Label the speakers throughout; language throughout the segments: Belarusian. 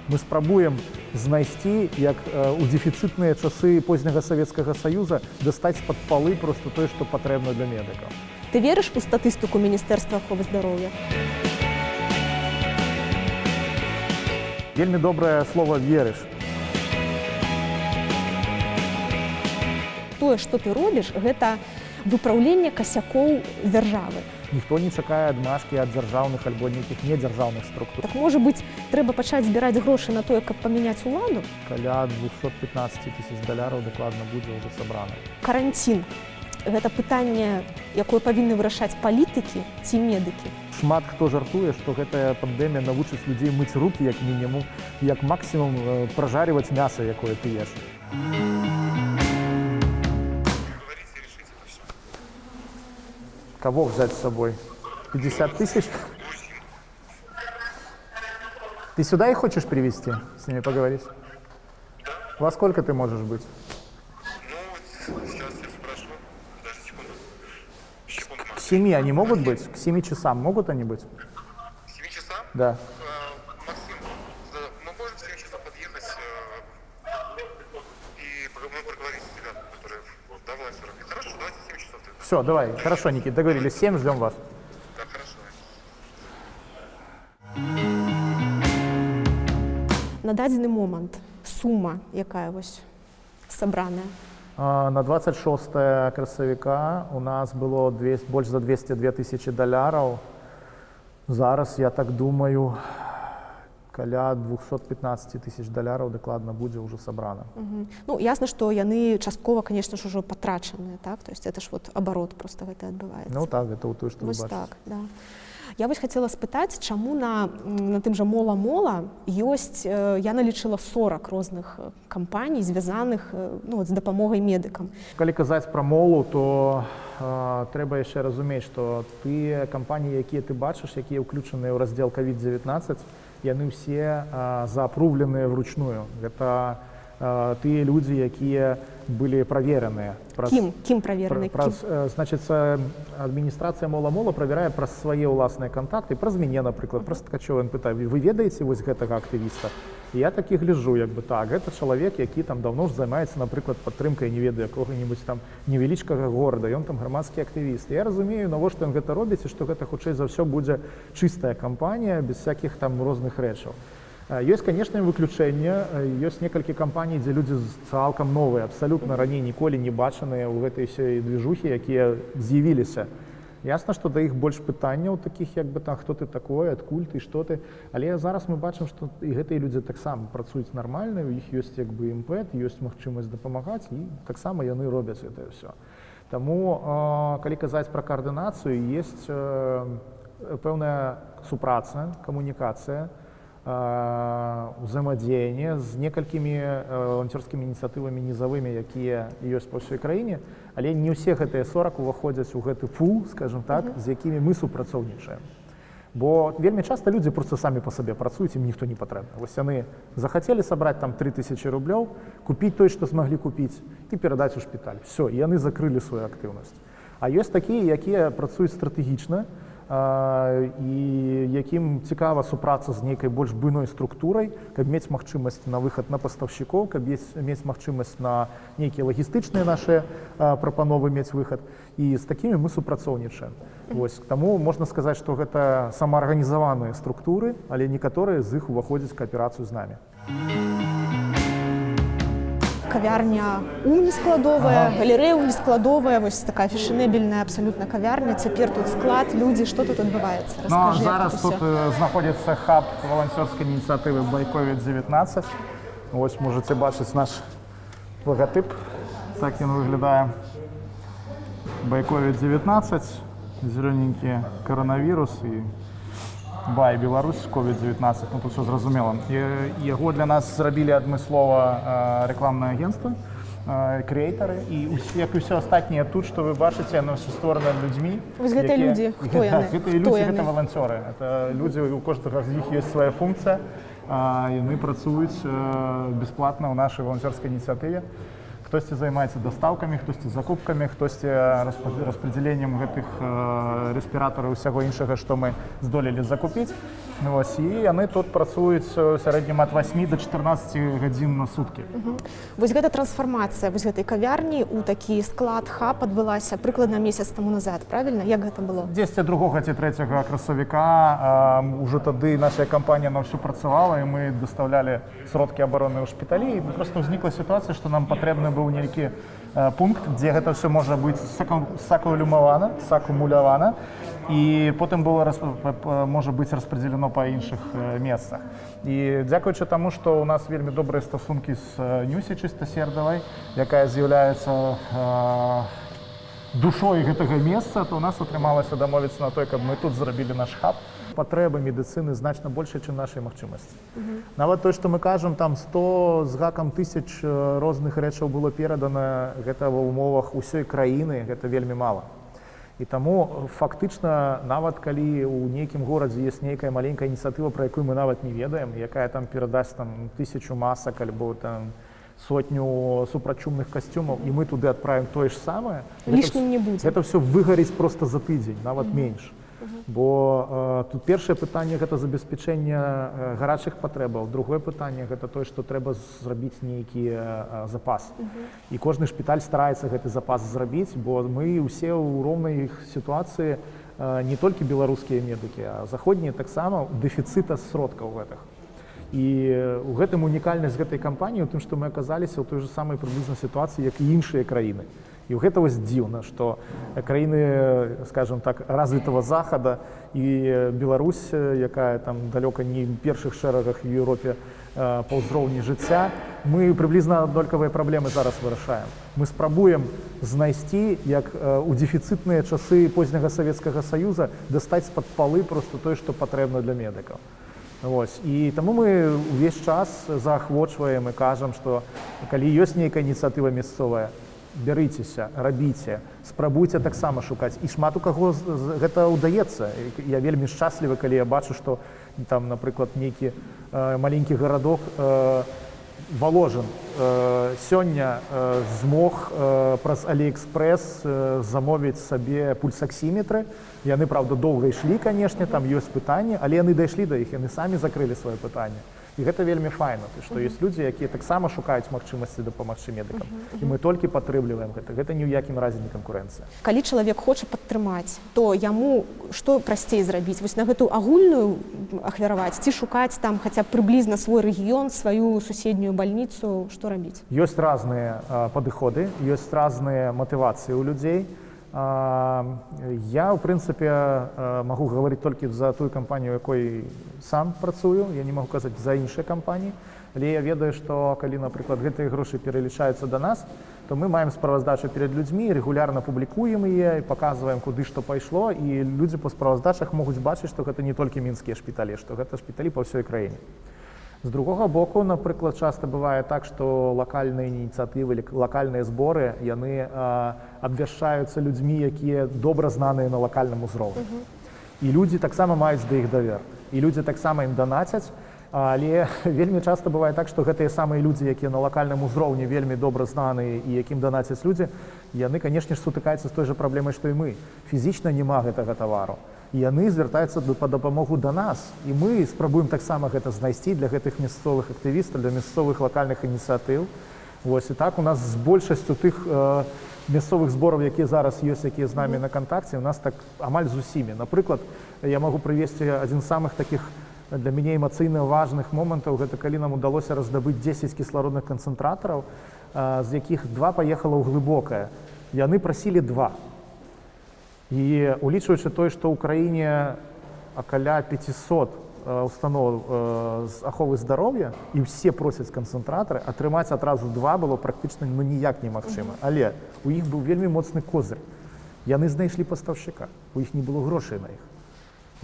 Speaker 1: Мы спрабуем знайсці, як у дэфіцытныя часы позняга Савецкага Саюза дастаць з-пад палы просто тое, што патрэбна для медыкаў.
Speaker 2: Ты верыш у статыстыку Міністэрства аховы здароўя?
Speaker 1: Вельмі добрае слова «верыш».
Speaker 2: Тое, што ты робіш, гэта выпраўленне касякоў дзяржавы.
Speaker 1: Ніхто не чакае адмашкі ад дзяржаўных альбо нейкіх недзяржаўных структур.
Speaker 2: Так, можа быць, трэба пачаць збіраць грошы на тое, каб памяняць уладу?
Speaker 1: Каля 215 тысяч даляраў дакладна будзе ўжо сабрана.
Speaker 2: Каранцін – гэта пытанне, якое павінны вырашаць палітыкі ці медыкі.
Speaker 1: Шмат хто жартуе, што гэтая пандэмія навучыць людзей мыць рукі як мінімум, як максімум пражаріваць мяса, якое ты еш. Кого взять с собой? 50 тысяч? Ты сюда их хочешь привезти, с ними поговорить? Во сколько ты можешь быть?
Speaker 3: Ну, сейчас я спрошу. Даже секунду.
Speaker 1: К 7 они могут быть? К 7 часам могут они быть?
Speaker 3: К 7 часам?
Speaker 1: Да.
Speaker 3: Максим, мы можем в 7 часов подъехать и мы проговорим с ребятами, которые в власти работают. Хорошо, давайте в 7 часов.
Speaker 1: Все, давай. Хорошо, Никит, договорились. 7, ждем вас.
Speaker 3: Да, хорошо.
Speaker 2: На дадзены момант сума, якая вось сабраная?
Speaker 1: На 26 красавіка у нас было больш за 202 тысячи даляраў. Зараз, я так думаю, каля 215 тысяч даляраў дакладна будзе ўжо сабрана.
Speaker 2: Ну, ясна, што яны часткова, конечно ж, ужо патрачаныя, так? То есть это ж вот абарот просто гэта адбываецца.
Speaker 1: Ну так, гэта ў тое, што вы
Speaker 2: бачыце.
Speaker 1: бачыце.
Speaker 2: Так, да. Я вось хацела спытаць, чаму на тым жа мола-мола ёсць, я налічыла 40 розных кампаній, звязаных з дапамогай медыкам.
Speaker 1: Калі казаць пра молу, то трэба яшчэ разумець, што тыя кампаніі, якія ты бачыш, якія ўключаныя ў раздзел COVID-19, яны ўсе заапрувленыя вручную. Гэта тыя людзі, якія былі правераныя.
Speaker 2: Кім правераныя?
Speaker 1: Значыць, адміністрацыя мола-мола правярае праз свае ўласныя кантакты, праз мяне, напрыклад, праз Ткачова. Ён пытае: вы ведаеце вось гэтага актывіста? І я такі гляджу, як бы так, гэта чалавек, які там даўно ж займаецца, напрыклад, падтрымкай, не ведаю, якога-небудзь там невялічкага горада, ён там грамадскі актывіст. Я разумею, навошта ён гэта робіць, і што гэта хутчэй за ўсё будзе чыстая кампанія без всякіх там розных рэчаў. Ёсць, канешне, выключэнне, ёсць некалькі кампаній, дзе людзі цалкам новыя, абсалютна раней ніколі не бачаныя ў гэтай ўсёй движухі, якія з'явіліся. Ясна, што да іх больш пытанняў такіх, як бы там, хто ты такой, адкуль ты, што ты. Але зараз мы бачым, што і гэтыя людзі таксама працуюць нармальна, у іх ёсць як бы імпэт, ёсць магчымасць дапамагаць, і таксама яны робяць гэта ўсё. Таму, калі казаць пра каардынацыю, ёсць пэўная супраца, камунікацыя, узаемадзеянне з некалькімі валанцёрскімі ініцыятывамі нізавымі, якія ёсць па ўсёй краіне, але не ўсе гэтыя 40 уваходзяць у гэты пул, скажем так, з якімі мы супрацоўнічаем. Бо вельмі часта людзі проста самі па сабе працуюць, ім ніхто не патрэбны. Вось яны захацелі сабраць там 3000 рублёў, купіць той, што змаглі купіць, і перадаць у шпіталь. Всё, яны закрылі сваю актыўнасць. А ёсць такія, якія працуюць стратэгічна, і якім цікава супраца з нейкай больш буйной структурай, каб мець магчымасць на выхад на пастаўшчыкоў, каб мець магчымасць на нейкія лагістычныя нашы прапановы мець выхад. І з такімі мы супрацоўнічаем. Таму можна сказаць, што гэта самаарганізаваныя структуры, але некаторыя з іх уваходзяць у кааперацыю з намі.
Speaker 2: Кавярня унескладовая, галерэя унескладовая, вось такая фешанебельная абсалютна кавярня. Цяпер тут склад, людзі, што тут адбываецца?
Speaker 1: Раскажы, зараз тут знаходзіцца хаб валанцёрскай ініцыятывы «Байковід-19». Вось можаце бачыць наш лагатып. Так ён выглядае. «Байковід-19», зелёненькі каранавірус і «Бай Беларусь», COVID-19, ну тут все зразумела. Яго для нас зрабілі адмыслова рэкламнае агенцтва, крэатары, і як і ўсё астатняе тут, што вы бачыце, яно ўсё створана людзьмі.
Speaker 2: Вось гэтыя людзі, хто яны?
Speaker 1: Гэтыя людзі, гэта валанцёры. Гэта людзі, у кожнага з іх ёсць свая функцыя, яны працуюць бясплатна ў нашай валанцёрскай ініцыятыве. Хтосьці займаецца дастаўкамі, хтосьці закупкамі, хтосьці распределеннем гэтых рэспіратараў і ўсяго іншага, што мы здолелі закупіць. Ось, і яны тут працуюць у сярэднім ад 8 до 14 гадзін на суткі.
Speaker 2: Вось гэта трансфармацыя вось гэтай кавярні ў такі склад хаб адбылася прыкладна месяц таму назад, правильно? Як гэта было?
Speaker 1: 10 2 ці 3 красавіка ўжо тады наша кампанія на ўсю працавала, і мы дастаўлялі сродкі абароны ў шпіталі, і проста ўзнікла сітуацыя, што нам патрэбны быў нейкі пункт, дзе гэта все можа быць сакумулявана, і потым было можа быць распределено па іншых месцах. І дзякуючы таму, што у нас вельмі добрыя стасункі з Нюсі Чыстасердавай, якая з'яўляецца душой гэтага месца, то у нас атрымалася дамовіцца на той, каб мы тут зрабілі наш хаб. Патрэба медыцыны значна большая, чым нашай магчымасці. Нават той, што мы кажам, там 100 з гакам тысяч розных рэчаў было перадана, гэта ва ўмовах усёй краіны, гэта вельмі мала. І таму фактычна, нават калі ў нейкім горадзе ёсць нейкая маленькая ініцыятыва, пра якую мы нават не ведаем, якая там перадасць там 1000 масак альбо там 100 супрачумных касцюмаў, і мы туды адправім тое ж самае,
Speaker 2: Лішнім не будзе.
Speaker 1: гэта ўсё выгарыць проста за тыдзень, нават менш. Бо тут першае пытанне гэта забеспячэнне гарачых патрэбаў, другое пытанне гэта тое, што трэба зрабіць нейкі запас. І кожны шпіталь стараецца гэты запас зрабіць, бо мы ўсе ў роўнай сітуацыі, не толькі беларускія медыкі, а заходнія таксама дэфіцыта сродкаў гэтых. І ў гэтым унікальнасць гэтай кампаніі, у тым, што мы аказаліся ў той же самай прыблізна сітуацыі, як і іншыя краіны. І ў гэта вось дзіўна, што краіны, скажем так, развітага захада і Беларусь, якая там далёка не ў першых шэрагах в Еўропе па ўзроўні жыцця, мы прыблізна аднолькавыя праблемы зараз вырашаем. Мы спрабуем знайсці, як у дэфіцытныя часы позняга Савецкага Саюза, дастаць з-пад палы проста тое, што патрэбна для медыкаў. Вось. І таму мы ўвесь час заахвочваем і кажам, што калі ёсць нейкая ініцыятыва мясцовая, бярыцеся, рабіце, спрабуйце таксама шукаць. І шмат у каго гэта ўдаецца. Я вельмі шчаслівы, калі я бачу, што там, напрыклад, нейкі маленькі гарадок Воложин сёння змог праз Алиэкспрэс замовіць сабе пульсаксіметры. Яны, правда, доўга ішлі, канешне, там ёсць пытанні, але яны дайшлі да іх, яны самі закрылі сваё пытанне. І гэта вельмі файна, што ёсць людзі, якія таксама шукаюць магчымасці дапамагчы медыкам. І мы толькі падтрымліваем гэта. Гэта ні ў якім разе не канкурэнцыя.
Speaker 2: Калі чалавек хоча падтрымаць, то яму што прасцей зрабіць? Вось на гэту агульную ахвяраваць ці шукаць там хаця б прыблізна свой рэгіён, сваю суседнюю бальніцу, што рабіць?
Speaker 1: Ёсць разныя падыходы, ёсць разныя матывацыі ў людзей. Я, в прынцыпе, магу гаварыць толькі за тую кампанію, якой сам працую, я не магу казаць за іншыя кампаніі, але я ведаю, што калі, напрыклад, гэтыя грошы пералічаюцца да нас, то мы маем справаздачу перад людзьмі, рэгулярна публікуем яе, паказваем, куды што пайшло, і людзі па справаздачах могуць бачыць, што гэта не толькі мінскія шпіталі, што гэта шпіталі па ўсёй краіне. З другога боку, напрыклад, часта бывае так, што лакальныя ініцыятывы, лакальныя зборы, яны абвяшчаюцца людзьмі, якія добра знаныя на лакальным узроўні. І людзі таксама маюць да іх давер. І людзі таксама ім данацяць, але вельмі часта бывае так, што гэтыя самыя людзі, якія на лакальным узроўні вельмі добра знаныя і якім данацяць людзі, яны, канешне ж, сутыкаюцца з той жа праблемай, што і мы. Фізічна няма гэтага тавару. І яны звяртаюцца па дапамогу да нас. І мы спрабуем таксама гэта знайсці для гэтых мясцовых актывістаў, для мясцовых лакальных ініцыятыў. Вось, і так у нас з большасцю тых мясцовых збораў, якія зараз ёсць, якія з намі на кантакце, у нас так амаль з усімі. Напрыклад, я магу прывесці адзін з самых такіх для мяне эмацыйна важных момантаў, гэта калі нам удалося раздабыць 10 кіслародных канцэнтратараў, з якіх 2 паехала ў глыбокае. Яны прасілі 2. І улічваючы тое, што ў краіне каля 500 устаноў з аховы здароўя, і ўсе просяць канцэнтратары, атрымаць адразу 2 было практычна ніяк немагчыма. Але у іх быў вельмі моцны козыр. Яны знайшлі пастаўшчыка, у іх не было грошай на іх.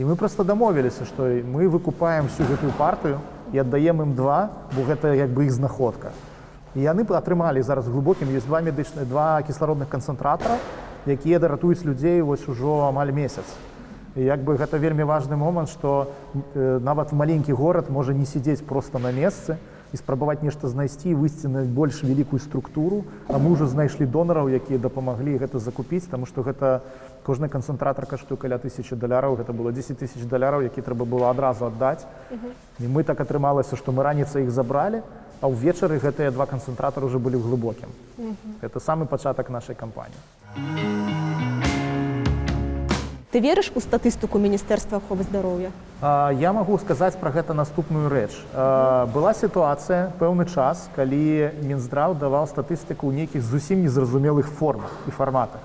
Speaker 1: І мы проста дамовіліся, што мы выкупаем всю гэтую партыю і аддаем ім 2, бо гэта як бы іх знаходка. І яны атрымалі зараз глыбокім, ёсць 2 кіслародных канцэнтратара, якія ратуюць людзей вось ужо амаль месяц. І як бы гэта вельмі важны момант, што нават маленькі горад можа не сидзець проста на месцы, і спрабаваць нешта знайсці, выйсці на больш вялікую структуру, а мы ўжо знайшлі донараў, якія дапамаглі гэта закупіць, таму што гэта кожны канцэнтратар каштуе каля $1000, гэта было $10,000, які трэба было адразу аддаць. І мы так атрымалася, што мы раніцай іх забралі, а ўвечары гэтыя два канцэнтратары ўжо былі ў глыбокім. Гэта самы пачатак нашай кампаніі.
Speaker 2: Ты верыш у статыстыку Міністэрства аховы здароўя?
Speaker 1: Я магу сказаць пра гэта наступную рэч. Была сітуацыя, пэўны час, калі Мінздраў даваў статыстыку ў нейкіх зусім незразумелых формах і фарматах.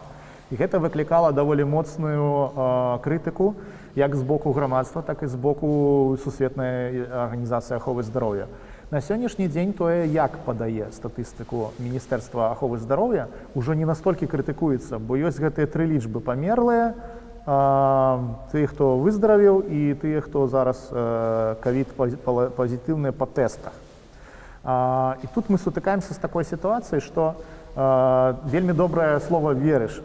Speaker 1: І гэта выклікала даволі моцную крытыку як з боку грамадства, так і з боку Сусветнай арганізацыі аховы здароўя. На сённяшні дзень тое, як падае статыстыку Міністэрства аховы здароўя, ужо не настолькі крытыкуецца, бо ёсць гэтыя тры лічбы: памерлыя, тыя, хто выздаравеў, і тыя, хто зараз ковід-пазітыўныя па тэстах. І тут мы сутыкаемся з такой сітуацыяй, што вельмі добрае слова «верыш»,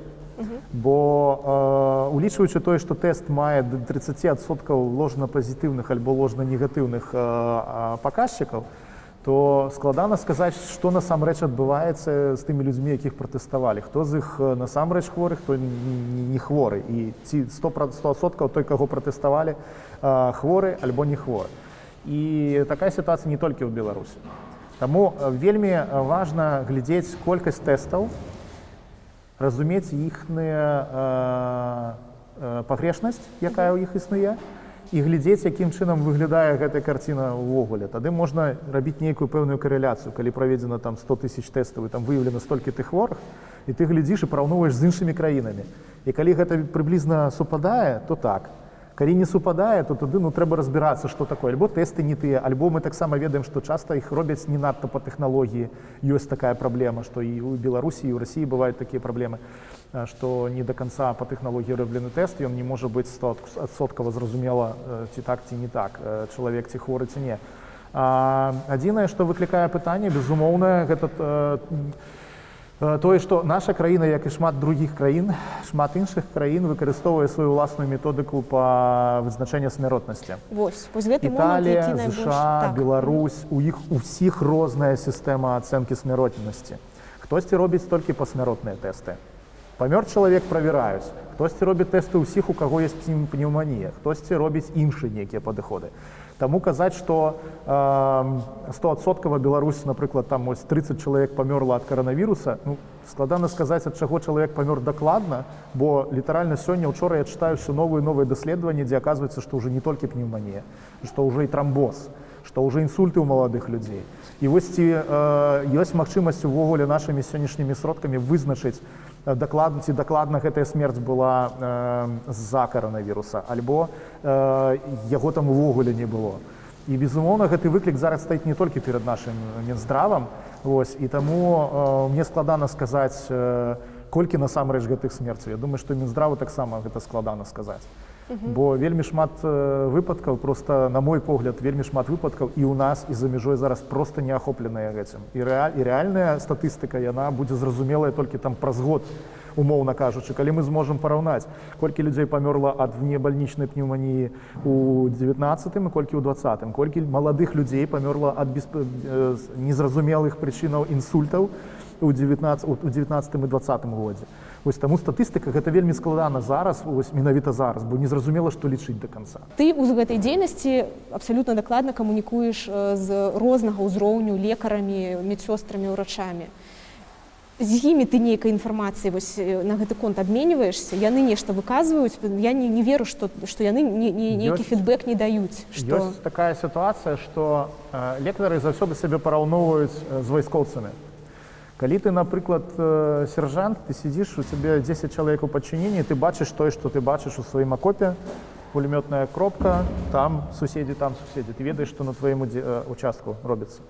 Speaker 1: бо улічваючы тое, што тэст мае да 30% ложна-пазітыўных альбо ложна-негатыўных паказчыкаў, то складана сказаць, што насамрэч адбываецца з тымі людзьмі, якіх пратэставалі. Хто з іх насамрэч хворы, хто не хворы. І ці 100% той, каго пратэставалі, хворы альбо не хворы. І такая сітуацыя не толькі ў Беларусі. Таму вельмі важна глядзець колькасць тэстаў, разумець іхную пагрешнасць, якая ў іх існуе, і глядзець, якім чынам выглядае гэтая карціна ўвогуле. Тады можна рабіць нейкую пэўную карэляцыю, калі праведзена там 100 000 тэстаў, і там выяўлена столькі ты хворых, і ты глядзіш і параўноўваеш з іншымі краінамі. І калі гэта прыблізна супадае, то так. Калі не супадае, то тады трэба разбірацца, што такое. Альбо тэсты не тыя, альбо мы таксама ведаем, што часта іх робяць не надта па тэхналогіі. Ёсць такая праблема, што і ў Беларусі, і ў Расіі бываюць такія праблемы, што не да канца па тэхналогіі роблены тэст, ён не можа быць 100% зразумела, ці так, ці не так, чалавек ці хворы, ці не. Адзінае, што выклікае пытанне, безумоўна, гэта тое, што наша краіна, як і шмат другіх краін, шмат іншых краін выкарыстоўвае сваю ўласную методыку па вызначэнню смяротнасці.
Speaker 2: Вось гэты момант, які
Speaker 1: Італія, ЗША, Беларусь, у іх усіх розная сістэма ацэнкі смяротнасці. Хтосьці робіць толькі пасмяротныя тэсты. Памёр чалавек правяраюць. Хтосьці робіць тэсты ўсіх, у каго ёсць пнеўманія. Хтосьці робіць іншыя нейкія падыходы. Таму казаць, што 100% Беларусь, напрыклад, там 30 чалавек памёрла ад каранавіруса, складана сказаць, ад чаго чалавек памёр дакладна, бо літаральна сёння, учора я чытаю ўсё новыя даследаванні, дзе аказваецца, што ўжо не толькі пнеўманія, што ўжо і трамбоз, што ўжо інсульты ў маладых людзей. І вось ці ёсць магчымасць увогуле нашымі сённяшнімі сродкамі вызначыць, ці дакладна гэтая смерць была з-за каранавіруса, альбо яго там увогуле не было. І, безумоўна, гэты выклік зараз стаіць не толькі перад нашым Мінздравам, і таму мне складана сказаць, колькі насамрэч гэтых смерцаў. Я думаю, што Мінздраву таксама гэта складана сказаць. Бо вельмі шмат выпадкаў, проста, на мой погляд, вельмі шмат выпадкаў і ў нас, і за мяжой зараз проста не ахопленыя гэтым. І рэальная статыстыка, яна будзе зразумелая толькі там праз год, умоўна кажучы, калі мы зможам параўнаць, колькі людзей памёрла ад внебальнічнай пнеўманіі ў 19-м і колькі ў 20-м, колькі маладых людзей памёрла ад незразумелых прычынаў інсультаў у 19-м і 20-м годзе. Вось таму статыстыка гэта вельмі складана зараз, менавіта зараз, бо незразумела, што лічыць да канца.
Speaker 2: Ты ў гэтай дзейнасці абсалютна дакладна камунікуеш з рознага ўзроўню лекарамі, медсёстрамі, ўрачамі. З імі ты нейкай інфармацыяй на гэты конт абменьваешся, яны нешта выказваюць, я не веру, што яны нейкі фідбэк не даюць.
Speaker 1: Ёсць такая сітуацыя, што лекары заўсёды сябе параўноўваюць з вайскоўцамі. Калі ты, напрыклад, сержант, ты сидзіш, у цябе 10 чалавек у падчыненні, ты бачыш тое, што ты бачыш у сваім акопе, пулемётная кропка, там суседзі, ты ведаеш, што на тваім участку робіцца.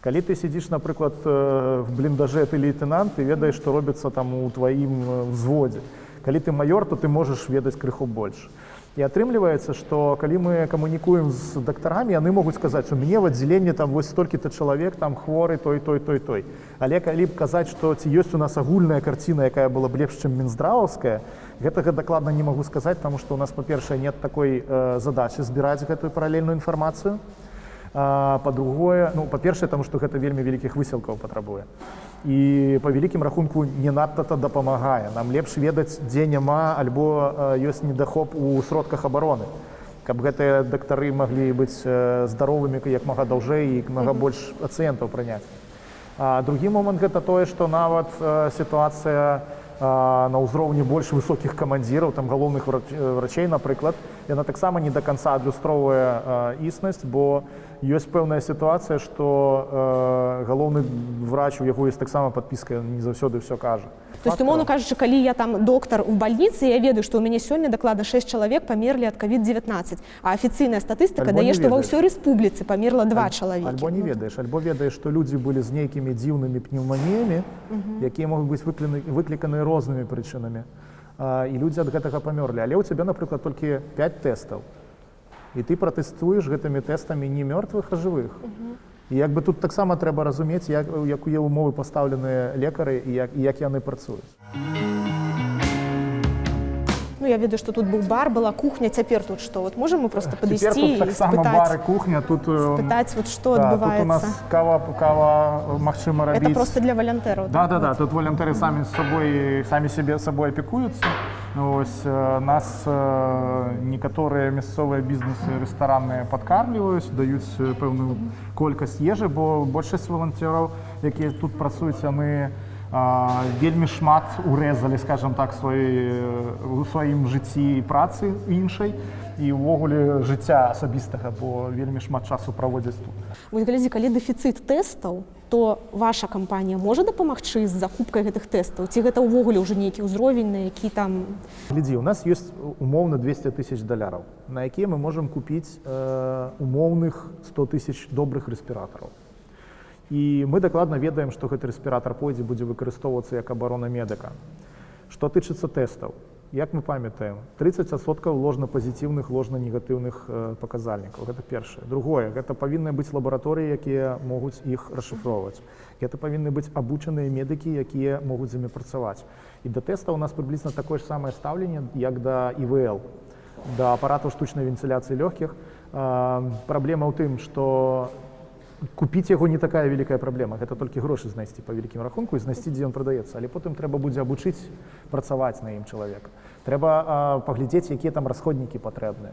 Speaker 1: Калі ты сидзіш, напрыклад, в бліндажы, ты лейтенант, ты ведаеш, што робіцца там у тваім взводзе. Калі ты майор, то ты можаш ведаць крыху больш. І атрымліваецца, што калі мы камунікуем з дактарамі, яны могуць сказаць, у мяне в аддзяленні там вось столькі-то чалавек, там хворы, той. Але калі б казаць, што ці ёсць у нас агульная карціна, якая была б лепш, чым мінздраваўская, гэтага дакладна не магу сказаць, таму што у нас, па-першае, нет такой задачы збіраць гэтую паралельную інфармацыю. Па-другое, ну, па-першае, таму што гэта вельмі вялікіх высілкаў патрабуе. І па вялікім рахунку не надта дапамагае. Нам лепш ведаць, дзе няма альбо ёсць недахоп у сродках абароны, каб гэтыя дактары маглі быць здаровымі як мага даўжэй і мага больш пацыентаў прыняць. Другі момант гэта тое, што нават сітуацыя на ўзроўні больш высокіх камандзіраў, там галоўных врачэй, напрыклад, яна таксама не да канца адлюстроўвае існасць, бо ёсць пэўная сітуацыя, што галоўны врач, у яго ёсць таксама падпіска, не заўсёды ўсё кажа.
Speaker 2: То есть, умоўна кажучы, калі я там доктар у бальніцы, я ведаю, што ў мяне сёння дакладна 6 чалавек памерлі ад COVID-19, а афіцыйная статыстыка дае, што ва ўсёй рэспубліцы памерла 2 чалавекі.
Speaker 1: Альбо не ведаеш, альбо ведаеш, што людзі былі з нейкімі дзіўнымі пнеўманіямі, якія могуць быць выкліканыя рознымі прычынамі, і людзі ад гэтага памёрлі. Але ў цябе, напрыклад, толькі 5 тэстаў, і ты пратэстуеш гэтымі тэстамі не мёртвых, а жывых. І як бы тут таксама трэба разумець, якія ўмовы пастаўленыя лекары і як яны працуюць.
Speaker 2: Ну, я ведаю, што тут быў бар, была кухня, цяпер тут што? Вот можам мы проста падысці і
Speaker 1: таксама бар і кухня, тут
Speaker 2: спытаць, вот што адбываецца?
Speaker 1: Тут у нас кава магчыма рабіць.
Speaker 2: Это просто для валянтэраў.
Speaker 1: Да, тут валянтэры самі сябе сабой апекуюцца. Ось нас некаторыя мясцовыя бізнесы рэстаранныя падкармліваюць, даюць пэўную колькасць ежы, бо большасць валанцёраў, якія тут працуюць, яны вельмі шмат урэзалі, скажем так, у сваім жыцці і працы іншай і ўвогуле жыцця асабістага, бо вельмі шмат часу праводзяць тут.
Speaker 2: Вось глядзі, калі дэфіцыт тэстаў, то ваша кампанія можа дапамагчы з закупкай гэтых тэстаў? Ці гэта ўвогуле ўжо нейкі ўзровень, на які там…
Speaker 1: Глядзі, у нас ёсць умоўна $200 000, на якія мы можам купіць умоўных 100 000 добрых рэспіратараў. І мы дакладна ведаем, што гэты рэспіратар пойдзе, будзе выкарыстоўвацца як абарона медыка. Што тычыцца тэстаў, як мы памятаем, 30% ложна-пазітыўных, ложна-негатыўных паказальнікаў. Гэта першае. Другое, гэта павінны быць лабараторыі, якія могуць іх расшыфроўваць. Гэта павінны быць абучаныя медыкі, якія могуць з імі працаваць. І да тэста ў нас прыблізна такое ж самае стаўленне, як да ІВЛ, да апаратаў штучнай вентыляцыі лёгкіх. Праблема ў тым, што купіць яго не такая вялікая праблема, гэта толькі грошы знайсці па вялікім рахунку і знайсці, дзе ён прадаецца, але потым трэба будзе абучыць працаваць на ім чалавека. Трэба паглядзець, якія там расходнікі патрэбныя.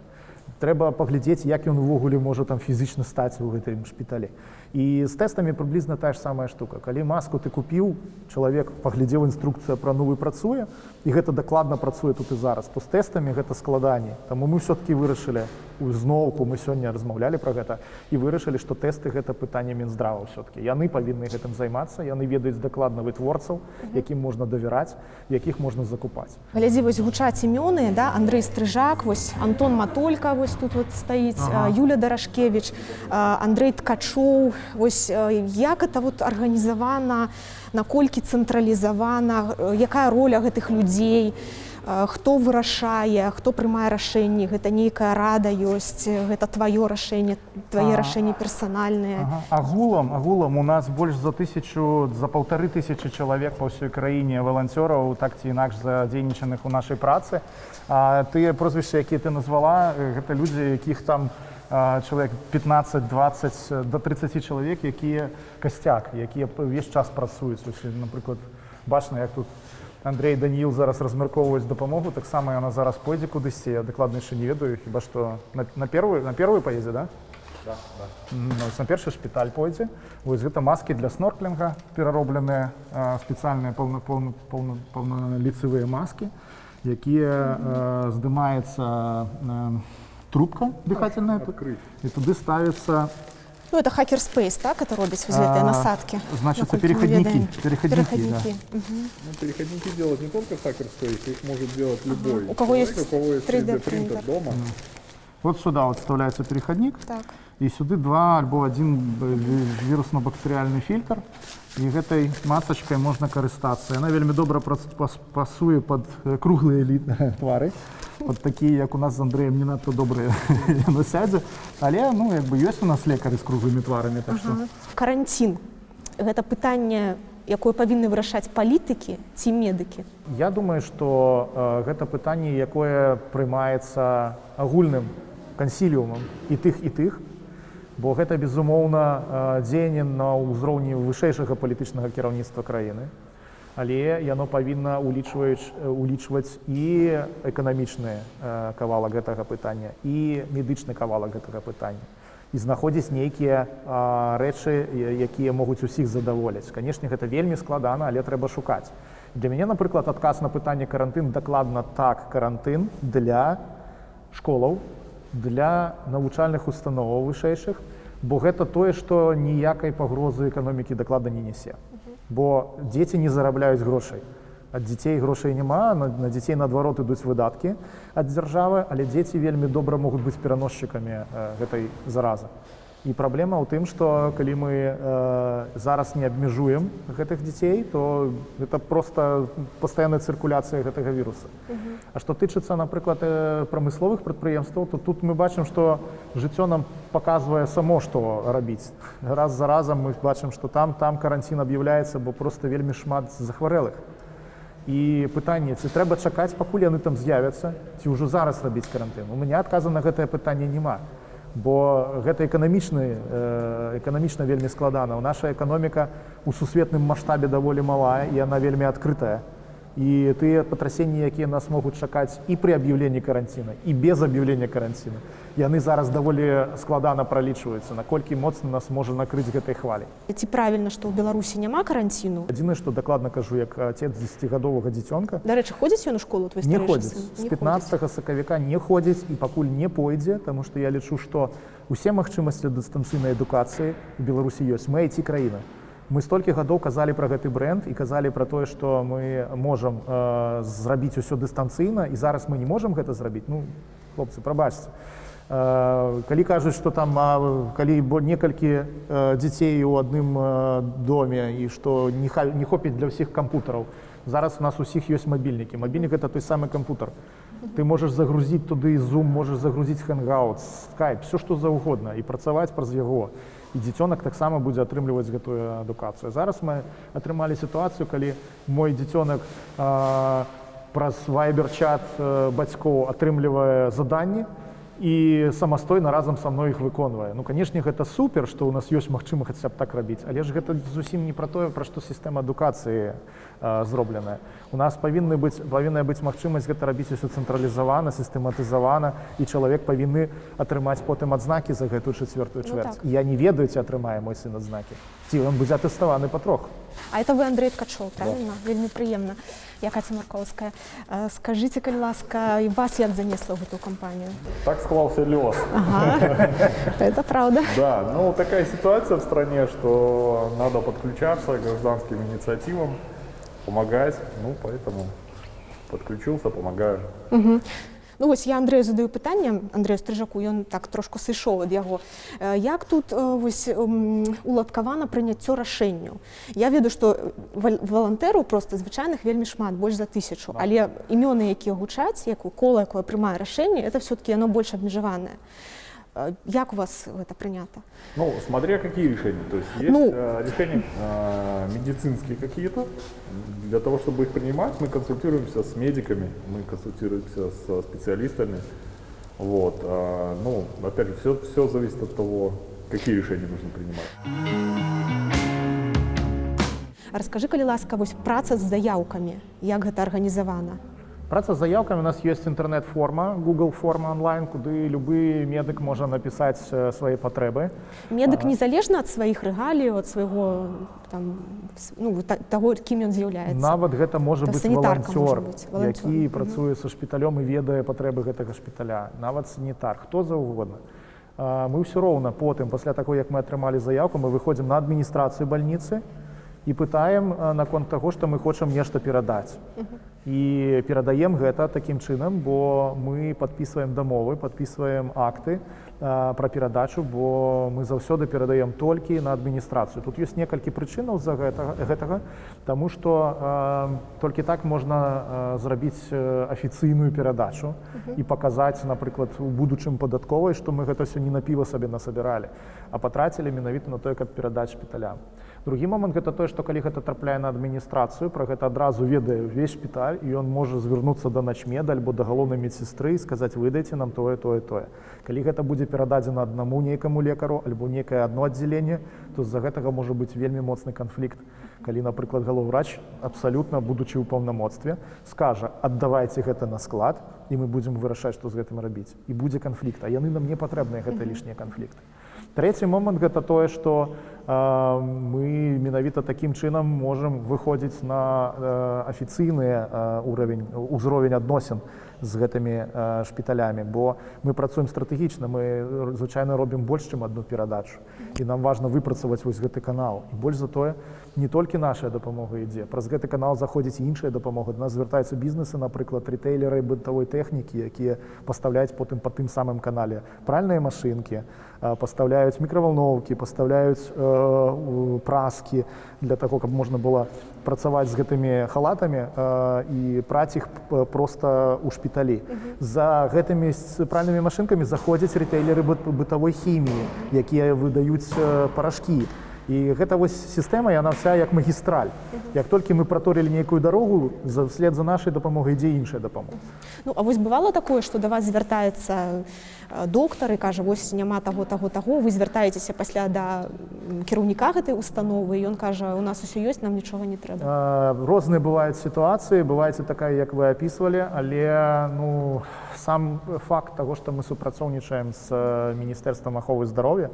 Speaker 1: Трэба паглядзець, як ён увогуле можа там фізічна стаць у гэтым шпіталі. І з тэстамі прыблізна тая ж самая штука. Калі маску ты купіў, чалавек паглядзеў інструкцыю пра новы працуе, і гэта дакладна працуе тут і зараз, то з тэстамі гэта складаней. Таму мы ўсё-такі вырашылі, зноўку мы сёння размаўлялі пра гэта, і вырашылі, што тэсты гэта пытанне Мінздрава ўсё-такі. Яны павінны гэтым займацца, яны ведаюць дакладна вытворцаў, якім можна давяраць, якіх можна закупаць.
Speaker 2: Глядзі, вось гучаць імёны, да? Андрэй Стрыжак, вось Антон Матолька, вось тут вот стаіць, Юля Дарашкевіч, Андрэй Ткачоў. Вось як гэта вот арганізавана, наколькі цэнтралізавана, якая роля гэтых людзей, хто вырашае, хто прымае рашэнні, гэта нейкая рада ёсць, гэта тваё рашэнне, твае рашэнні персанальныя.
Speaker 1: Агулам у нас больш за 1500 чалавек па ўсёй краіне валанцёраў, так ці інакш задзейнічаных у нашай працы. Тыя прозвішчы, якія ты назвала, гэта людзі, якіх там чалавек 15, 20, до 30 чалавек, якія касцяк, якія ўвесь час працуюць. Напрыклад, бачна, як тут Андрей Даніл зараз размяркоўваюць дапамогу, таксама яна зараз пойдзе кудысьці, я дакладна яшчэ не ведаю, хіба што на первую паедзе, да? Да. На першы шпіталь пойдзе. Вось гэта маскі для снорклінга, пераробленыя спецыяльныя паўналіцевыя маскі, якія здымаецца трубка дыхательная, і туды ставіцца…
Speaker 2: Ну, это хакерспейс, так, это робіць вось гэтыя насадкі?
Speaker 1: Значит, переходники.
Speaker 2: Переходники.
Speaker 4: Ну, переходники делать не только хакерспейс, их может делать любой.
Speaker 2: У кого есть
Speaker 4: 3D принтер дома.
Speaker 1: Вот сюда вот вставляется переходник,
Speaker 2: так.
Speaker 1: И сюда два альбо один вирусно-бактэрыяльны фильтр, и гэтай масачкой можно карыстацца. Яна вельмі добра пасуе под круглые твары, под такие, як у нас з Андреем, не надто добрыя яна сядзе, але ну як бы ёсць у нас лекары з круглымі тварамі, так што…
Speaker 2: Каранцін – гэта пытанне, якое павінны вырашаць палітыкі ці медыкі?
Speaker 1: Я думаю, што гэта пытанне, якое прымаецца агульным кансіліумам і тых, бо гэта безумоўна дзеянне на ўзроўні вышэйшага палітычнага кіраўніцтва краіны, але яно павінна улічваць і эканамічны кавалак гэтага пытання, і медычны кавалак гэтага пытання, і знаходзіць нейкія рэчы, якія могуць усіх задаволіць. Канешне, гэта вельмі складана, але трэба шукаць. Для мяне, напрыклад, адказ на пытанне карантын дакладна так, карантын для школаў, для навучальных установаў вышэйшых, бо гэта тое, што ніякай пагрозы эканомікі дакладна не нясе. Бо дзеці не зарабляюць грошай. Ад дзяцей грошай няма, на дзяцей наадварот ідуць выдаткі ад дзяржавы, але дзеці вельмі добра могуць быць пераносчыкамі гэтай заразы. І праблема ў тым, што калі мы зараз не абмежуем гэтых дзяцей, то гэта проста пастаянная цыркуляцыя гэтага віруса. А што тычыцца, напрыклад, прамысловых прадпрыемстваў, то тут мы бачым, што жыццё нам паказвае само, што рабіць. Раз за разам мы бачым, што там карантин аб'яўляецца, бо проста вельмі шмат захварэлых. І пытанне, ці трэба чакаць, пакуль яны там з'явяцца, ці ўжо зараз рабіць карантын? У мяне адказа на гэтае пытанне няма. Бо гэта эканамічна вельмі складана. Наша эканоміка ў сусветным маштабе даволі малая, і яна вельмі адкрытая. І тыя патрасенні, якія нас могуць чакаць і пры аб'яўленні каранціна, і без аб'яўлення каранціна, яны зараз даволі складана пралічваюцца, наколькі моцна нас можа накрыць гэтай хваляй.
Speaker 2: Ці правільна, што ў Беларусі няма каранціну?
Speaker 1: Адзінае, што дакладна кажу, як отец 10гадовага дзіцёнка.
Speaker 2: Дарэчы, ходзіць ён у школу, твой
Speaker 1: Не
Speaker 2: старэйшы
Speaker 1: ходзіць.
Speaker 2: сын?
Speaker 1: З 15 сакавіка не ходзіць і пакуль не пойдзе, таму што я лічу, што усе магчымасці дыстанцыйнай адукацыі ў Беларусі ёсць. Мы IT-краіна. Мы столькі гадоў казалі пра гэты брэнд і казалі пра тое, што мы можам зрабіць усё дыстанцыйна, і зараз мы не можам гэта зрабіць. Ну, хлопцы, прабачце. Калі кажуць, што там калі некалькі дзяцей у адным доме і што не хопіць для ўсіх кампутараў, зараз у нас усіх ёсць мабільнікі. Мабільнік — гэта той самы кампутар. Ты можаш загрузіць туды Zoom, можаш загрузіць Hangouts, Skype, все што заўгодна, і працаваць праз яго. І дзіцёнак таксама будзе атрымліваць гэтую адукацыю. Зараз мы атрымалі сітуацыю, калі мой дзіцёнак праз Viber-чат бацькоў атрымлівае заданні і самастойна разам са мной іх выконвае. Ну, канешне, гэта супер, што ў нас ёсць магчыма хаця б так рабіць, але ж гэта зусім не пра тое, пра што сістэма адукацыі зробленая. У нас павінная быць магчымасць гэта рабіць усё цэнтралізавана, сістэматызавана, і чалавек павінны атрымаць потым адзнакі за гэтую чацвёртую чвэрць.
Speaker 2: так.
Speaker 1: Я не ведаю, ці атрымае мой сын адзнакі. Ці ён будзе атэставаны патроху.
Speaker 2: А это вы, Андрей Ткачоў, правильно? Вельмі прыемна. Я Катя Марковская. Скажите, калі ласка, і вас як занесла в эту кампанию?
Speaker 4: Так склался лёс.
Speaker 2: Ага, это правда.
Speaker 4: Да, ну такая ситуация в стране, что надо подключаться к гражданским инициативам, помогать, ну поэтому подключился, помогаю.
Speaker 2: Ну ось я Андрею задаю пытанне, Андрею Стрыжаку, ён так трошку сышоў ад яго. Як тут вось уладкавана прыняццё рашэнняў? Я ведаю, што валантэраў проста звычайных вельмі шмат, больш за 1000, але імёны, якія гучаць, кола, якое прымае рашэнне, это все-таки оно больш абмежаванае. Як у вас это принято?
Speaker 4: Ну, смотря какие решения. То есть есть решения медицинские какие-то. Для того, чтобы их принимать, мы консультируемся с медиками, мы консультируемся с специалистами. Вот. Ну, опять же, все зависит от того, какие решения нужно принимать.
Speaker 2: Расскажи, калі ласка, вось праца з заяўкамі, як гэта арганізавана?
Speaker 1: Праца з заяўкамі, у нас ёсць інтэрнэт-форма, Google форма онлайн, куды любы медык можа напісаць свае патрэбы.
Speaker 2: Медык незалежна ад сваіх рэгалій, ад свайго таго, кім ён з'яўляецца.
Speaker 1: Нават гэта можа быць валанцёр,
Speaker 2: валанцёр,
Speaker 1: які працуе са шпіталём і ведае патрэбы гэтага шпіталя. Нават санітар, хто заўгодна. Мы ўсё роўна потым, пасля таго, як мы атрымалі заяўку, мы выходзім на адміністрацыю бальніцы і пытаем наконт таго, што мы хочам нешта перадаць. І перадаем гэта такім чынам, бо мы падпісваем дамовы, падпісваем акты пра перадачу, бо мы заўсёды перадаем толькі на адміністрацыю. Тут ёсць некалькі прычынаў з-за гэтага, таму што толькі так можна зрабіць афіцыйную перадачу і паказаць, напрыклад, у будучым падатковай, што мы гэта ўсё не на піва сабе насабіралі, а патрацілі менавіта на тое, каб перадаць шпіталям. Другі момант — гэта тое, што калі гэта трапляе на адміністрацыю, пра гэта адразу ведае ўвесь шпіталь, шпіталь, і ён можа звярнуцца да начмеда альбо да галоўнай медсястры і сказаць: выдайце нам тое, тое, тое. Калі гэта будзе перададзена аднаму нейкаму лекару альбо некае адно аддзяленне, то з-за гэтага можа быць вельмі моцны канфлікт. Калі, напрыклад, галоўврач, абсалютна будучы ў паўнамоцтве, скажа: аддавайце гэта на склад, і мы будзем вырашаць, што з гэтым рабіць. І будзе канфлікт, а яны нам не патрэбныя, гэтыя лішнія канфлікты. Трэці момант — гэта тое, што мы менавіта такім чынам можам выходзіць на афіцыйны узровень адносін з гэтымі шпіталямі, бо мы працуем стратэгічна, мы звычайна робім больш, чым адну перадачу. І нам важна выпрацаваць вось гэты канал. І больш за тое, не толькі наша дапамога ідзе, праз гэты канал заходзіць і іншая дапамога. Да нас звяртаюцца бізнесы, напрыклад, рытэйлеры бытавой тэхнікі, якія пастаўляюць потым па тым самым канале пральныя машынкі, пастаўляюць мікравалноўкі, пастаўляюць праскі для таго, каб можна было працаваць з гэтымі халатамі і праць іх проста ў шпіталі. За гэтымі пральнымі машынкамі заходзяць рытэйлеры бытавой хіміі, якія выдаюць парашкі. І гэта вось сістэма, яна вся як магістраль. Як толькі мы праторылі нейкую дарогу, вслед за нашай дапамогай ідзе іншая дапамога.
Speaker 2: Ну, а вось бывало такое, што да вас звяртаецца доктар і кажа: вось няма таго, вы звяртаецеся пасля да кіраўніка гэтай установы, і ён кажа: у нас усё ёсць, нам нічога не трэба.
Speaker 1: Розныя бываюць сітуацыі, бываеце такая, як вы апісвалі, але сам факт таго, што мы супрацоўнічаем з Міністэрствам аховы здароўя,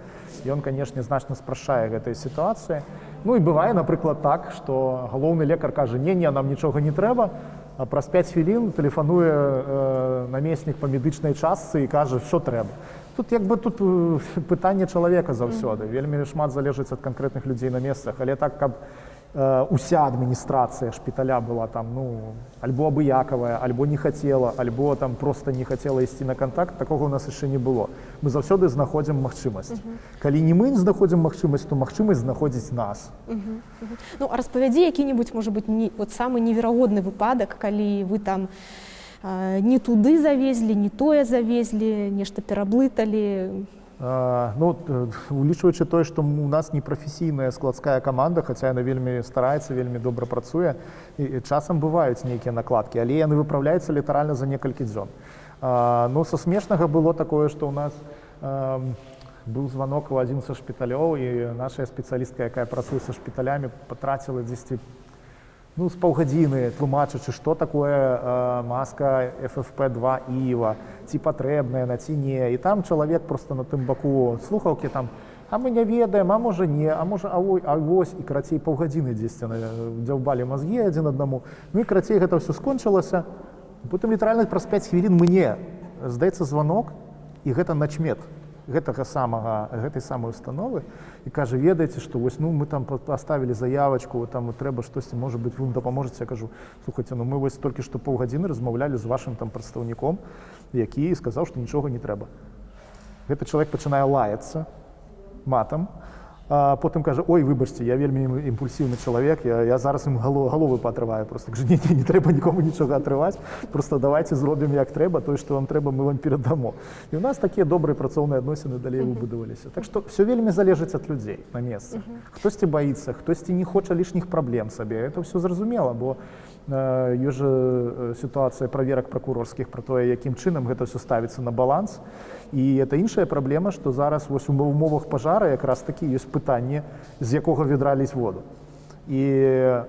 Speaker 1: ён, канешне, значна спрашчае гэтай сітуацыі. Ну і бывае, напрыклад, так, што галоўны лекар кажа: не, нам нічога не трэба, а праз 5 хвілін тэлефануе намеснік па медычнай частцы і кажа: що трэба. Тут пытанне чалавека заўсёды. Вельмі шмат залежыць ад канкрэтных людзей на месцах, але так, каб уся адміністрацыя шпіталя была там, альбо абыякавая, альбо не хацела, альбо там просто не хацела ісці на кантакт, такога у нас яшчэ не было. Мы заўсёды знаходзім магчымасць. Калі не мы знаходзім магчымасць, то магчымасць знаходзіць нас.
Speaker 2: Ну, а распавядзі які-небудзь, можа быць, самы неверагодны выпадак, калі вы там не туды завезлі, не тое завезлі, нешта пераблыталі.
Speaker 1: Улічваючы тое, што у нас непрафесійная складская каманда, хаця яна вельмі стараецца, вельмі добра працуе, і часам бываюць нейкія накладкі, але яны выпраўляюцца літаральна за некалькі дзён. Са смешнага было такое, што ў нас быў званок у адзін са шпіталёў, і наша спецыялістка, якая працуе са шпіталямі, патраціла дзесьці з паўгадзіны, тлумачачы, што такое маска FFP2 ІВА, ці патрэбная яна, ці не. І там чалавек проста на тым баку слухаўкі там: а мы не ведаем, а можа не, а можа вось, і карацей паўгадзіны дзесьці дзяўбалі мазгі адзін аднаму. Ну і карацей гэта ўсё скончылася. Потым літаральна праз 5 хвілін мне здаецца званок, і гэта начмед гэтай самай установы, і кажа: ведаеце, што вось мы там паставілі заявачку, там трэба штосьці, можа быць, вы дапаможаце. Я кажу: слухайце, мы вось толькі што паўгадзіны размаўлялі з вашым там прадстаўніком, які сказаў, што нічога не трэба. Гэты чалавек пачынае лаяцца матам, а потым кажа: ой, выбачце, я вельмі імпульсіўны чалавек, я зараз ім галовы паатрываю. Просто кажу: не трэба нікому нічога атрываць, просто давайте зробім як трэба, тое, што вам трэба, мы вам перадамо. І ў нас такія добрыя працоўныя адносіны далей выбудаваліся. Так што все вельмі залежыць ад людзей на месцах. Хтосьці баіцца, хтосьці не хоча лішніх праблем сабе. Это ўсё зразумела, бо ёсць жа сітуацыя праверак пракурорскіх пра тое, якім чынам гэта ўсё ставіцца на баланс. І это іншая праблема, што зараз вось у умовах пажара якраз такі ёсць пытанне, з якога ведра ліць воду. І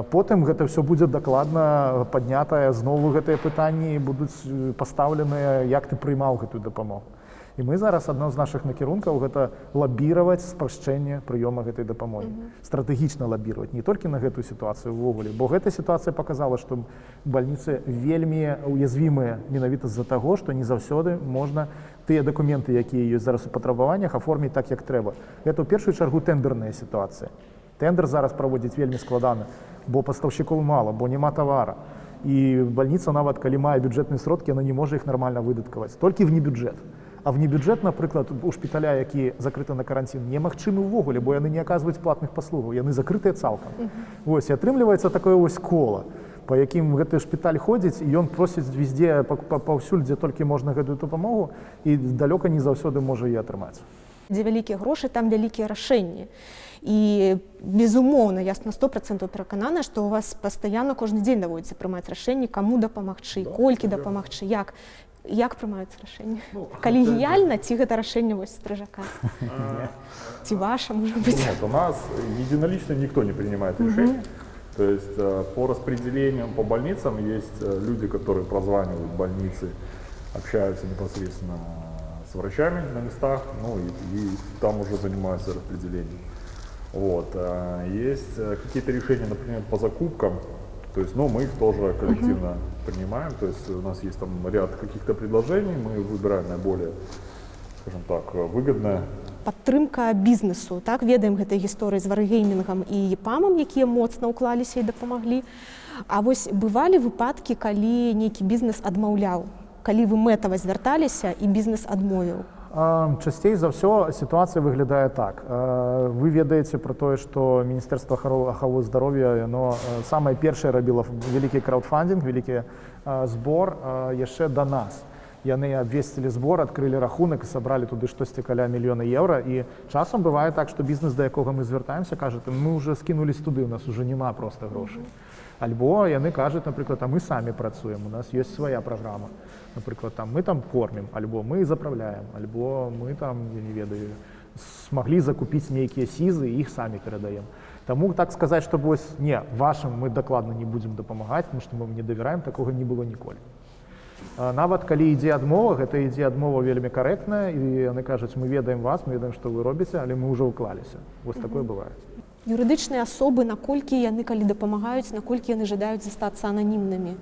Speaker 1: потым гэта ўсё будзе дакладна паднятае, зноў гэтыя пытанні будуць пастаўленыя, як ты прыймаў гэтую дапамогу. І мы зараз адно з нашых накірункаў гэта лабіраваць спрашчэнне прыёма гэтай дапамогі. Стратэгічна лабіраваць, не толькі на гэтую сітуацыю ўвогуле, бо гэтая сітуацыя паказала, што бальніцы вельмі уязвімыя менавіта з-за таго, што не заўсёды можна тыя дакументы, якія ёсць зараз у патрабаваннях, аформіць так, як трэба. Гэта ў першую чаргу тэндэрная сітуацыя. Тэндэр зараз праводзіць вельмі складана, бо пастаўшчыкоў мала, бо няма тавара. І бальніца, нават калі мае бюджэтныя сродкі, яна не можа іх нармальна выдаткаваць, толькі внебюджэт. А внебюджэт, напрыклад, у шпіталя, які закрыты на каранцін, немагчымы ўвогуле, бо яны не аказваюць платных паслугаў, яны закрытыя цалкам. Вось, і атрымліваецца такое вось кола, па якім гэты шпіталь ходзіць, і ён просіць везде, паўсюль, дзе толькі можна гэтую дапамогу, і далёка не заўсёды можа яе атрымаць.
Speaker 2: Дзе вялікія грошы, там вялікія рашэнні. І, безумоўна, я на 100% пераканана, што у вас пастаянна кожны дзень даводзіцца прымаць рашэнні, каму дапамагчы, колькі дапамагчы, як прымаюцца рашэнні? Калегіяльна ці гэта рашэнне вось Стрыжака? Ці ваша, может быть?
Speaker 4: Нет, у нас единолично никто не принимает решения. То есть по распределениям по больницам есть люди, которые прозванивают в больницы, общаются непосредственно с врачами на местах, ну и там уже занимаются распределением. Вот. Есть какие-то решения, например, по закупкам, то есть, ну, мы их тоже коллективно принимаем, то есть у нас есть там ряд каких-то предложений, мы выбираем наиболее, скажем так, выгодное.
Speaker 2: Падтрымка бізнесу, так, ведаем гэтай гісторыі з варгеймінгам і ЕПАМам, якія моцна ўклаліся і дапамаглі. А вось бывалі выпадкі, калі нейкі бізнес адмаўляў, калі вы мэтава звярталіся і бізнес адмовіў?
Speaker 1: Часцей за ўсё сітуацыя выглядае так. Вы ведаеце пра тое, што Міністэрства аховы здароўя, яно самае першае рабіла вялікі краудфандинг, вялікі збор яшчэ да нас. Яны абвесцілі збор, адкрылі рахунак і сабралі туды штосьці каля мільёна еўра. І часам бывае так, што бізнес, да якога мы звяртаемся, кажа, мы ўжо скінулись туды, у нас уже няма проста грошай. Альбо яны кажуць, напрыклад, а мы самі працуем, у нас ёсць свая праграма. Напрыклад, там, мы там кормім, альбо мы заправляем, альбо мы там, я не ведаю, смаглі закупіць нейкія сізы і іх самі перадаем. Таму так сказаць, што вось, не, вашым мы дакладна не будзем дапамагаць, тому што мы не давяраем, такога не было ніколі. Нават калі ідзе адмова, гэта ідзе адмова вельмі карэктная, і яны кажуць, мы ведаем вас, мы ведаем, што вы робіце, але мы ўжо ўклаліся. Вось такое бывае.
Speaker 2: Юрыдычныя асобы, наколькі яны, калі дапамагаюць, наколькі яны жадаюць застацца ананімнымі?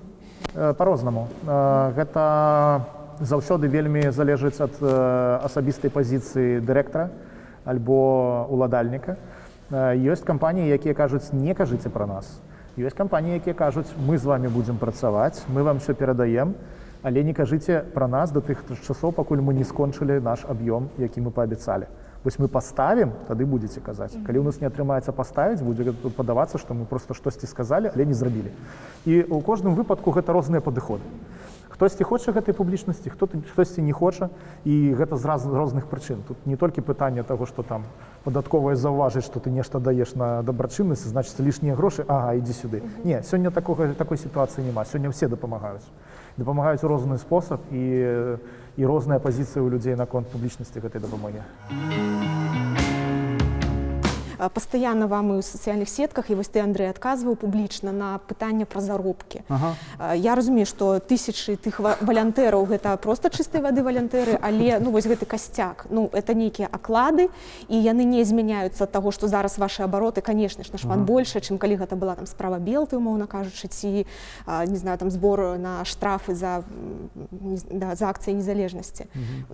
Speaker 1: Па-рознаму. Гэта заўсёды вельмі залежыць ад асабістай пазіцыі дырэктара альбо уладальніка. Ёсць кампаніі, якія кажуць, не кажыце пра нас. Ёсць кампаніі, якія кажуць, мы з вамі будзем працаваць, мы вам все перадаем, але не кажыце пра нас да тых часоў, пакуль мы не скончылі наш аб'ём, які мы паабяцалі. Вось мы паставім, тады будзеце казаць. Калі ў нас не атрымаецца паставіць, будзе падавацца, што мы проста штосьці сказалі, але не зрабілі. І ў кожным выпадку гэта розныя падыходы. Хтосьці хоча гэтай публічнасці, хтосьці не хоча, і гэта з розных прычын. Тут не толькі пытанне таго, што там падатковая заўважыць, што ты нешта даеш на дабрачыннасць, значыць, лішнія грошы, ага, ідзі сюды. Не, сёння такой сітуацыі няма, сёння ўсе дапамагаюць. Дапамагаюць у розны спосаб і розная пазіцыя ў людзей наконт публічнасці гэтай дапамогі.
Speaker 2: Пастаянна вам і ў сацыяльных сетках, і вось ты, Андрэй, адказваў публічна на пытанне пра заробкі. Я разумею, што тысячы тых валянтэраў гэта проста чыстай вады валянтэры, але ну, вось гэты касцяк, ну, это нейкія аклады, і яны не змяняюцца ад таго, што зараз вашы абароты, канешне ж, нашмат большая, чым калі гэта была там справа Белты, умоўна кажучы, ці, не знаю, там збор на штрафы за акцыі незалежнасці.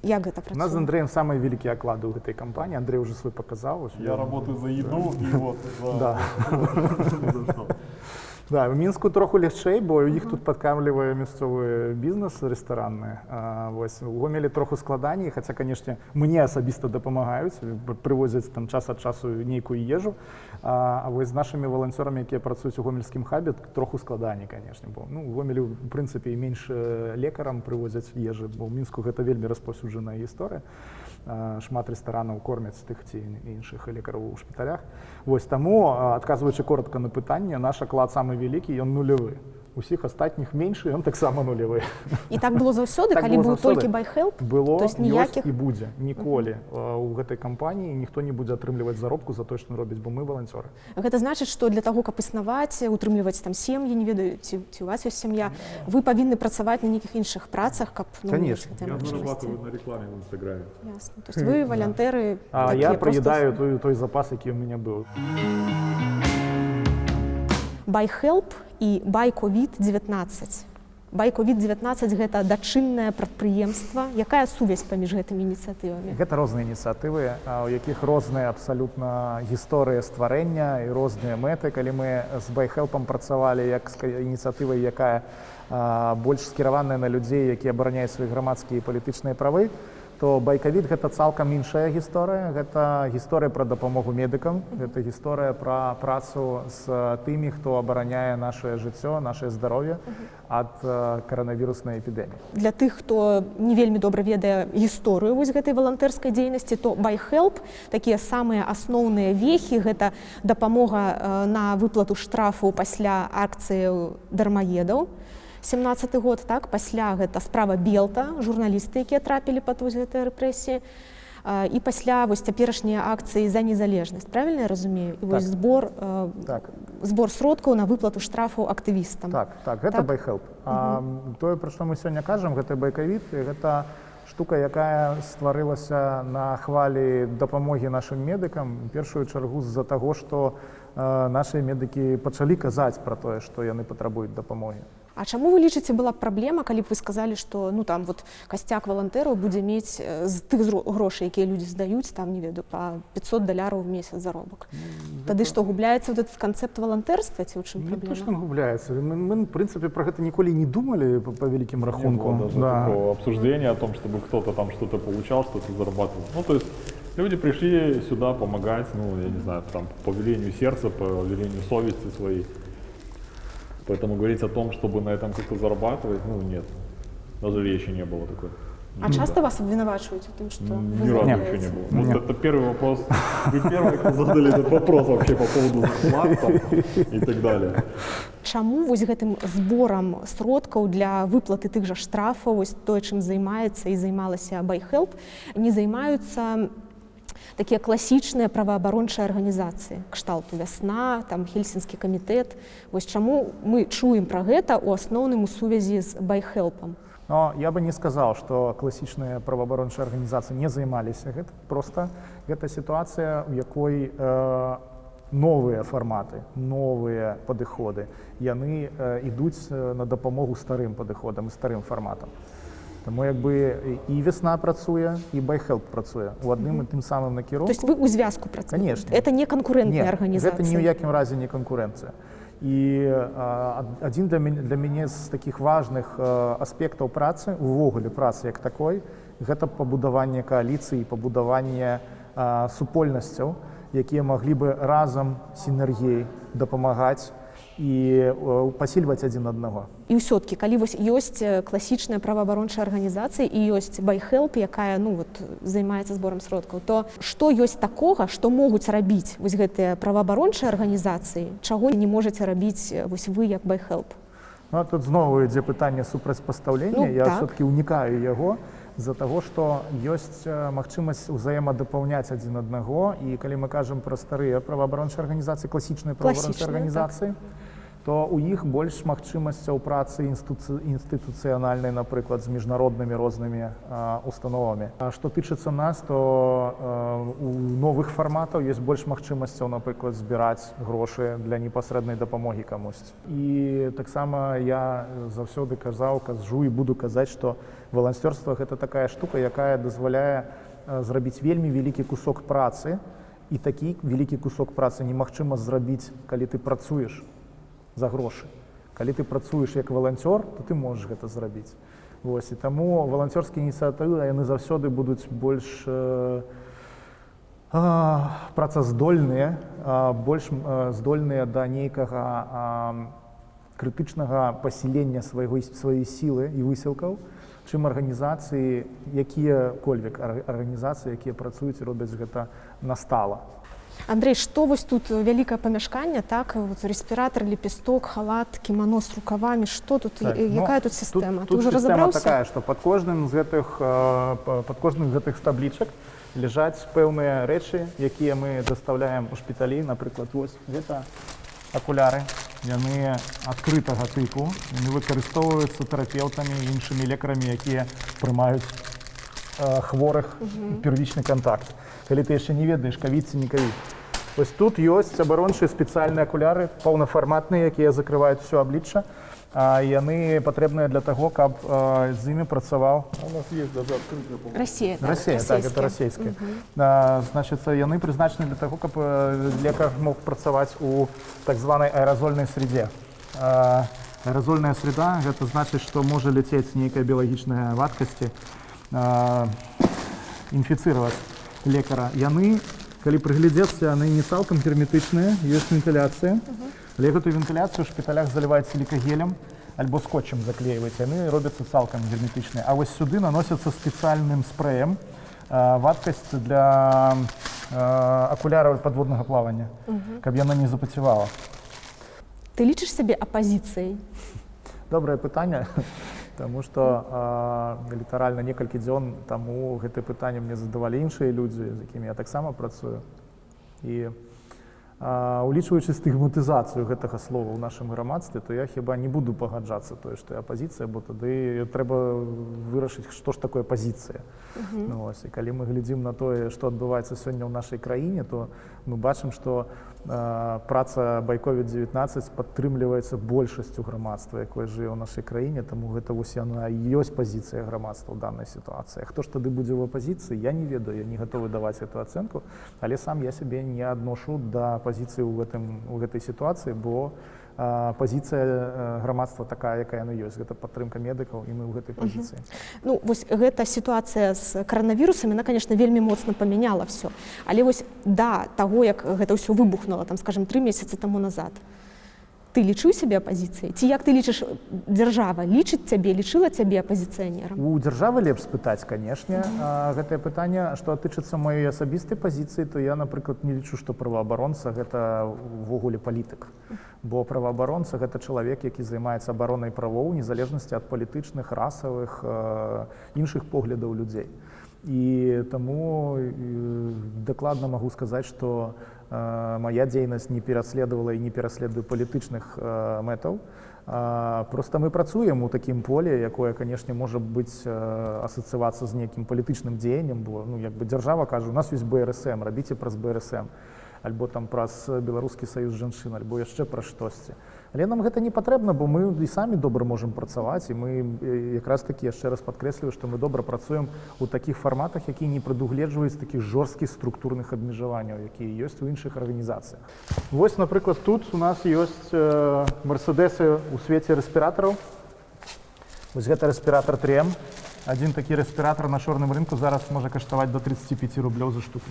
Speaker 2: Як гэта працуе?
Speaker 1: У нас з Андрэем самыя вялікія аклады ў гэтай кампаніі. Андрэй уже свой паказаў.
Speaker 4: Я работаю за еду і вот
Speaker 1: за... Да, в Мінску троху лягчэй, бо у іх тут падкамлівае мясцовы бізнес рэстаранны. Вось, у Гомелі троху складаней, хаця, канешне, мне асабіста дапамагаюць, прывозяць там час ад часу нейкую ежу. А вось з нашымі валанцёрамі, якія працуюць у гомельскім хабе, троху складаней, канешне, бо ну, у Гомелі, в прынцыпе, і менш лекарам прывозяць ежы, бо ў Мінску гэта вельмі распаўсюджаная гісторыя. Шмат рэстаранаў кормяць тых ці іншых лекараў у шпіталях. Вось таму, адказваючы коротка на пытанне, наш аклад самы вялікі, ён нулявы. Усіх астатніх меншы, ён таксама нулявы.
Speaker 2: І так было заўсёды, калі быў толькі байхелп?
Speaker 1: Было, ёсць і будзе. Ніколі у гэтай кампаніі ніхто не будзе атрымліваць заробку за тое, што робіць, бо мы валанцёры.
Speaker 2: Гэта значыць, што для таго, каб існаваць, утрымліваць там сем'і, не ведаю, ці у вас ёсць сям'я, вы павінны працаваць на нейкіх іншых працах, каб...
Speaker 1: Конечно.
Speaker 4: Я зарабатываю на рекламе в Инстаграме.
Speaker 2: Ясно. То есть вы валянтэры...
Speaker 1: А я проедаю той запас, які у меня быў.
Speaker 2: Байхелп і Байковід-19. Байковід-19 – гэта дачыннае прадпрыемства. Якая сувязь паміж гэтымі ініцыятывамі?
Speaker 1: Гэта розныя ініцыятывы, у якіх розныя абсалютна гісторыя стварэння і розныя мэты. Калі мы з Байхелпам працавалі як з ініцыятывай, якая больш скіраваная на людзей, якія абараняюць свае грамадскія і палітычныя правы, то байкавід гэта цалкам іншая гісторыя. Гэта гісторыя пра дапамогу медыкам, гэта гісторыя пра працу з тымі, хто абараняе нашае жыццё, нашае здароўе ад каранавіруснай эпідэміі.
Speaker 2: Для тых, хто не вельмі добра ведае гісторыю вось гэтай валантэрскай дзейнасці, то BuyHelp, такія самыя асноўныя вехі, гэта дапамога на выплату штрафу пасля акцыі дармаедаў, 17 год, так, пасля гэта справа Белта, журналісты, якія трапілі пад вось гэтыя рэпрэсіі, і пасля вось цяперашнія акцыі за незалежнасць, правільна я разумею? І вось збор сродкаў на выплату штрафаў актывістам.
Speaker 1: Так, гэта BuyHelp. Тое, пра што мы сёння кажам, гэта байкавід, гэта штука, якая стварылася на хвалі дапамогі нашым медыкам, у першую чаргу з-за таго, што нашыя медыкі пачалі казаць пра тое, што яны патрабуюць дапамогі.
Speaker 2: А чаму вы лічыце, была праблема, калі б вы сказалі, што ну там вот касцяк валантэраў будзе мець з тых грошай, якія людзі здаюць, там не ведаю, па $500 в месяц заробак. Тады што губляецца вот этот канцэпт валантэрства, ці ў чым праблема?
Speaker 1: Не то, што губляецца. Мы, в прынцыпе, пра гэта ніколі не думалі па вялікім рахунку.
Speaker 4: Не было даже такого обсуждения о том, чтобы кто-то там что-то получал, что-то зарабатывал. Ну, то есть люди пришли сюда помогать, ну, я не знаю, там, по велению сердца, по велению совести своей. Поэтому говорить о том, чтобы на этом как-то зарабатывать, ну, нет. Даже речи не было такой.
Speaker 2: А часто вас обвинувачивают в том, что
Speaker 4: Ни разу еще не было. Вот это первый вопрос. Вы первые, кто задали этот вопрос вообще по поводу зарплат и так далее.
Speaker 2: Чаму вось гэтым зборам сродкаў для выплаты тых жа штрафаў, вось тое, чым займаецца і займалася BuyHelp, не займаюцца такія класічныя праваабарончыя арганізацыі, кшталту «Вясна», там Хельсінскі камітэт. Вось чаму мы чуем пра гэта ў асноўным у сувязі з BuyHelp-ам?
Speaker 1: Но я бы не сказал, что классичные правоабарончыя организации не займаліся. Гэта просто гэта ситуация, в якой новыя фарматы, новыя падыходы, яны ідуць на дапамогу старым падыходам і старым фарматам. Таму як бы і «Весна» працуе, і BuyHelp працуе ў адным і тым самым накірунку.
Speaker 2: То есть вы ў звязку працуеце?
Speaker 1: Конечно.
Speaker 2: Это не канкурэнтная арганізацыя?
Speaker 1: Гэта ні ў якім разе не канкурэнцыя. І адзін для мяне з такіх важных аспектаў працы, увогуле працы як такой, гэта пабудаванне кааліцыі, пабудаванне супольнасцяў, якія маглі бы разам сінергіяй дапамагаць і пасільваць адзін аднаго.
Speaker 2: І ўсё-ткі, калі вось ёсць класічная праваабарончая арганізацыя і ёсць BuyHelp, якая ну, вот, займаецца зборам сродкаў, то што ёсць такога, што могуць рабіць вось гэтыя праваабарончыя арганізацыі, чаго не можаце рабіць вось вы як BuyHelp?
Speaker 1: Ну, тут знову ідзе пытанне супрацьпастаўлення.
Speaker 2: Ну,
Speaker 1: я
Speaker 2: так.
Speaker 1: все-таки унікаю яго з-за таго, што ёсць магчымасць узаемадапаўняць адзін аднаго. І калі мы кажам пра старыя праваабарончыя арганізацыі, класічныя праваабарончыя арганізацыі, то у іх больш магчымасцяў працы інстытуцыянальнай, напрыклад, з міжнароднымі рознымі установамі. А што тычыцца нас, то у новых фарматаў ёсць больш магчымасцяў, напрыклад, збіраць грошы для непасрэднай дапамогі камусьці. І таксама я заўсёды кажу і буду казаць, што валанцёрства гэта такая штука, якая дазваляе зрабіць вельмі вялікі кусок працы, і такі вялікі кусок працы немагчыма зрабіць, калі ты працуеш за грошы. Калі ты працуеш як валанцёр, то ты можаш гэта зрабіць. Вось, і таму валанцёрскія ініцыятывы, яны заўсёды будуць больш працаздольныя, больш здольныя да нейкага крытычнага пасілення сваёй сілы і высілкаў, чым арганізацыі, якія-кольвек арганізацыі, якія працуюць і робяць гэта настала.
Speaker 2: Андрей, што вось тут вялікае памяшканне, так, вот, рэспіратар, лепесток, халат, кімано з рукавамі, што тут,
Speaker 1: Так,
Speaker 2: якая тут сістэма? Ты
Speaker 1: тут
Speaker 2: ўжо
Speaker 1: сістэма
Speaker 2: разабраўся?
Speaker 1: такая, што пад кожным з гэтых таблічак ляжаць пэўныя рэчы, якія мы дастаўляем у шпіталі. Напрыклад, вось гэта акуляры, яны адкрытага тыпу, яны выкарыстоўваюцца тэрапеўтамі і іншымі лекарамі, якія прымаюць хворых первічны кантакт. Калі ты яшчэ не ведаеш, кавід ці не кавід. Вось тут ёсць абарончыя спецыяльныя акуляры, паўнафарматныя, якія закрываюць усё аблічча. Яны патрэбныя для таго, каб з імі працаваў.
Speaker 4: У нас есть даже открытые, по-моему.
Speaker 1: Расія, так, гэта расійскія. Значыць, яны прызначаны для таго, каб лекар мог працаваць у так званай аэразольнай средзе. Аэразольная среда, гэта значыць, што можа ляцець нейкая біялагічная вадкасці. інфіцыраваць лекара. Яны, калі прыглядзецца, яны не цалкам герметычныя, ёсць вентыляцыя. Але гэтую вентыляцыю ў шпіталях заліваюць сілікагелем альбо скотчем заклеивать, яны робяцца цалкам герметычныя. А вось сюды наносяцца спецыяльным спрэем вадкасць для акуляраў падводнага плавання, каб яна не запацівала.
Speaker 2: Ты лічыш сябе апазіцыяй?
Speaker 1: Добрае пытанне, таму што літаральна некалькі дзён таму гэтае пытанне мне задавалі іншыя людзі, з якімі я таксама працую. І улічваючы стыгматызацыю гэтага слова ў нашым грамадстве, то я хіба не буду пагаджацца тое, што я апазіцыя, бо тады трэба вырашыць, што ж такое пазіцыя. Ну, ось, і калі мы глядзім на тое, што адбываецца сёння ў нашай краіне, то мы бачым, што праца Байковід-19 падтрымліваецца большасцю грамадства, якое жыве ў нашай краіне, таму гэта вось яна і ёсць пазіцыя грамадства ў данай сітуацыі. Хто ж тады будзе ў апазіцыі, я не ведаю, я не гатовы даваць эту ацэнку, але сам я сябе не адношу да пазіцыі ў гэтай сітуацыі, бо пазіцыя грамадства такая, якая яна ёсць. Гэта падтрымка медыкаў, і мы ў гэтай пазіцыі.
Speaker 2: Ну, вось гэта сітуацыя з каранавірусам, яна, конечно, вельмі моцна памяняла ўсё. Але вось да таго, як гэта ўсё выбухнула, там, скажем, 3 месяцы таму назад, ты лічыў сябе апазіцыяй? Ці як ты лічыш, дзяржава лічыць цябе, лічыла цябе апазіцыянерам?
Speaker 1: У дзяржавы лепш спытаць, канешне. Гэтае пытанне, што тычыцца маёй асабістай пазіцыі, то я, напрыклад, не лічу, што праваабаронца гэта ўвогуле палітык. Бо праваабаронца гэта чалавек, які займаецца абаронай правоў, незалежнасці ад палітычных, расавых, іншых поглядаў людзей. І таму дакладна магу сказаць, што моя дзейнасць не пераследавала і не пераследуе палітычных мэтаў. Проста мы працуем у такім поле, якое, канешне, можа быць асацыявацца з нейкім палітычным дзеяннем, бо як бы дзяржава кажа, у нас ёсць БРСМ, рабіце праз БРСМ, альбо там праз Беларускі саюз жанчын, альбо яшчэ пра штосьці. Але нам гэта не патрэбна, бо мы і самі добра можам працаваць, і мы якраз такі, яшчэ раз падкрэсліваю, што мы добра працуем у такіх фарматах, якія не прадугледжваюць такіх жорсткіх структурных абмежаванняў, якія ёсць у іншых арганізацыях. Вось, напрыклад, тут у нас ёсць мерседесы ў свеце рэспіратараў. Вось гэта рэспіратар 3М. Адзін такі рэспіратар на чорным рынку зараз можа каштаваць до 35 рублёў за штуку.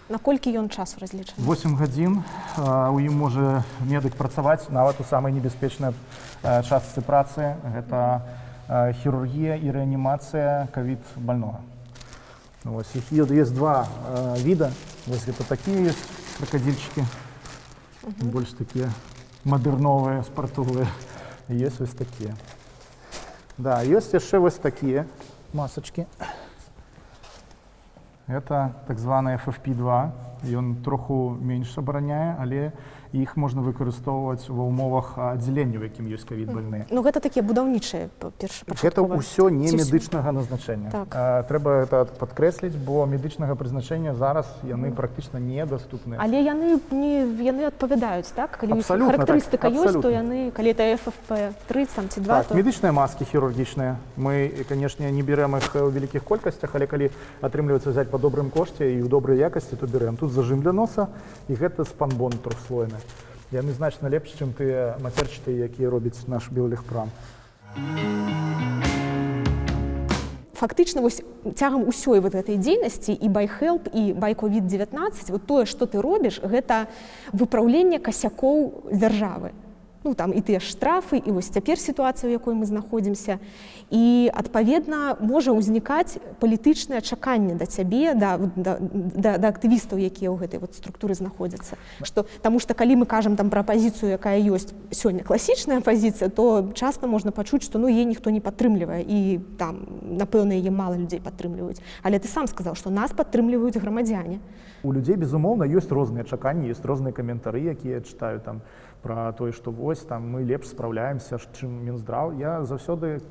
Speaker 2: Наколькі ён часу разлічаны?
Speaker 1: 8 гадзін. У ім можа медык працаваць нават у самай небяспечнай частцы працы. Гэта хірургія і рэанімацыя ковід больнога. Вось іх ёсць два віда. Вось гэта такія ёсць кракадзільчыкі. Больш такія мадэрновыя, спартовыя. Ёсць вось такія. Да, ёсць яшчэ вось такія масачкі. Это так званы FFP2, ён троху менш абараняе, але іх можна выкарыстоўваць ва ўмовах аддзялення, у якім ёсць ковід больныя.
Speaker 2: Ну гэта такія будаўнічыя першапачатковыя.
Speaker 1: Гэта ўсё не медычнага назначэння.
Speaker 2: Так.
Speaker 1: Трэба гэта падкрэсліць, бо медычнага прызначэння зараз яны практычна недаступныя.
Speaker 2: Але яны адпавядаюць, так? Калі
Speaker 1: Абсалютна,
Speaker 2: характарыстыка
Speaker 1: так,
Speaker 2: ёсць, то
Speaker 1: абсалютна.
Speaker 2: яны, калі это FFP3 ці 2,
Speaker 1: Так,
Speaker 2: то...
Speaker 1: медычныя маскі хірургічныя. Мы, канешне, не берем іх у вялікіх колькасцях, але калі атрымліваецца взяць па добрым кошце і ў добрай якасці, то берем. Тут зажым для носа, і гэта спанбон трохслойны. Яны значна лепш, чым тыя мацерчатыя, якія робіць наш біолегпрам.
Speaker 2: Фактычна, вось цягам усёй вот гэтай дзейнасці і ByHelp, і ByCovid-19, вот тое, што ты робіш, гэта выпраўленне касякоў дзяржавы. Ну, там і тыя штрафы, і вось цяпер сітуацыя, у якой мы знаходзімся. І, адпаведна, можа ўзнікаць палітычнае чаканне да цябе, да актывістаў, якія ў гэтай вот структуры знаходзяцца. Таму што калі мы кажам там пра апазіцыю, якая ёсць сёння класічная апазіцыя, то часта можна пачуць, што яе ніхто не падтрымлівае, і там, напэўна, яе мала людзей падтрымліваюць. Але ты сам сказаў, што нас падтрымліваюць грамадзяне.
Speaker 1: У людзей, безумоўна, ёсць розныя чаканні, ёсць розныя каментары, якія чытаю там пра тое, што вось там мы лепш спраўляемся, чым Мінздраў. Я заўсёды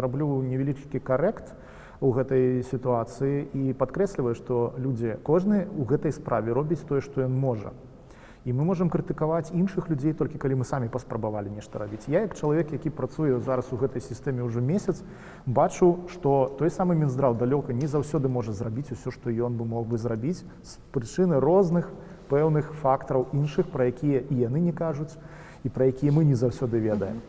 Speaker 1: раблю невялічкі карэкт у гэтай сітуацыі і падкрэсліваю, што людзі, кожны ў гэтай справе робіць тое, што ён можа. І мы можам крытыкаваць іншых людзей толькі калі мы самі паспрабавалі нешта рабіць. Я, як чалавек, які працуе зараз у гэтай сістэме ўжо месяц, бачу, што той самы Мінздраў далёка не заўсёды можа зрабіць усё, што ён бы мог бы зрабіць з прычыны розных пэўных фактараў іншых, пра якія і яны не кажуць, і пра якія мы не заўсёды ведаем.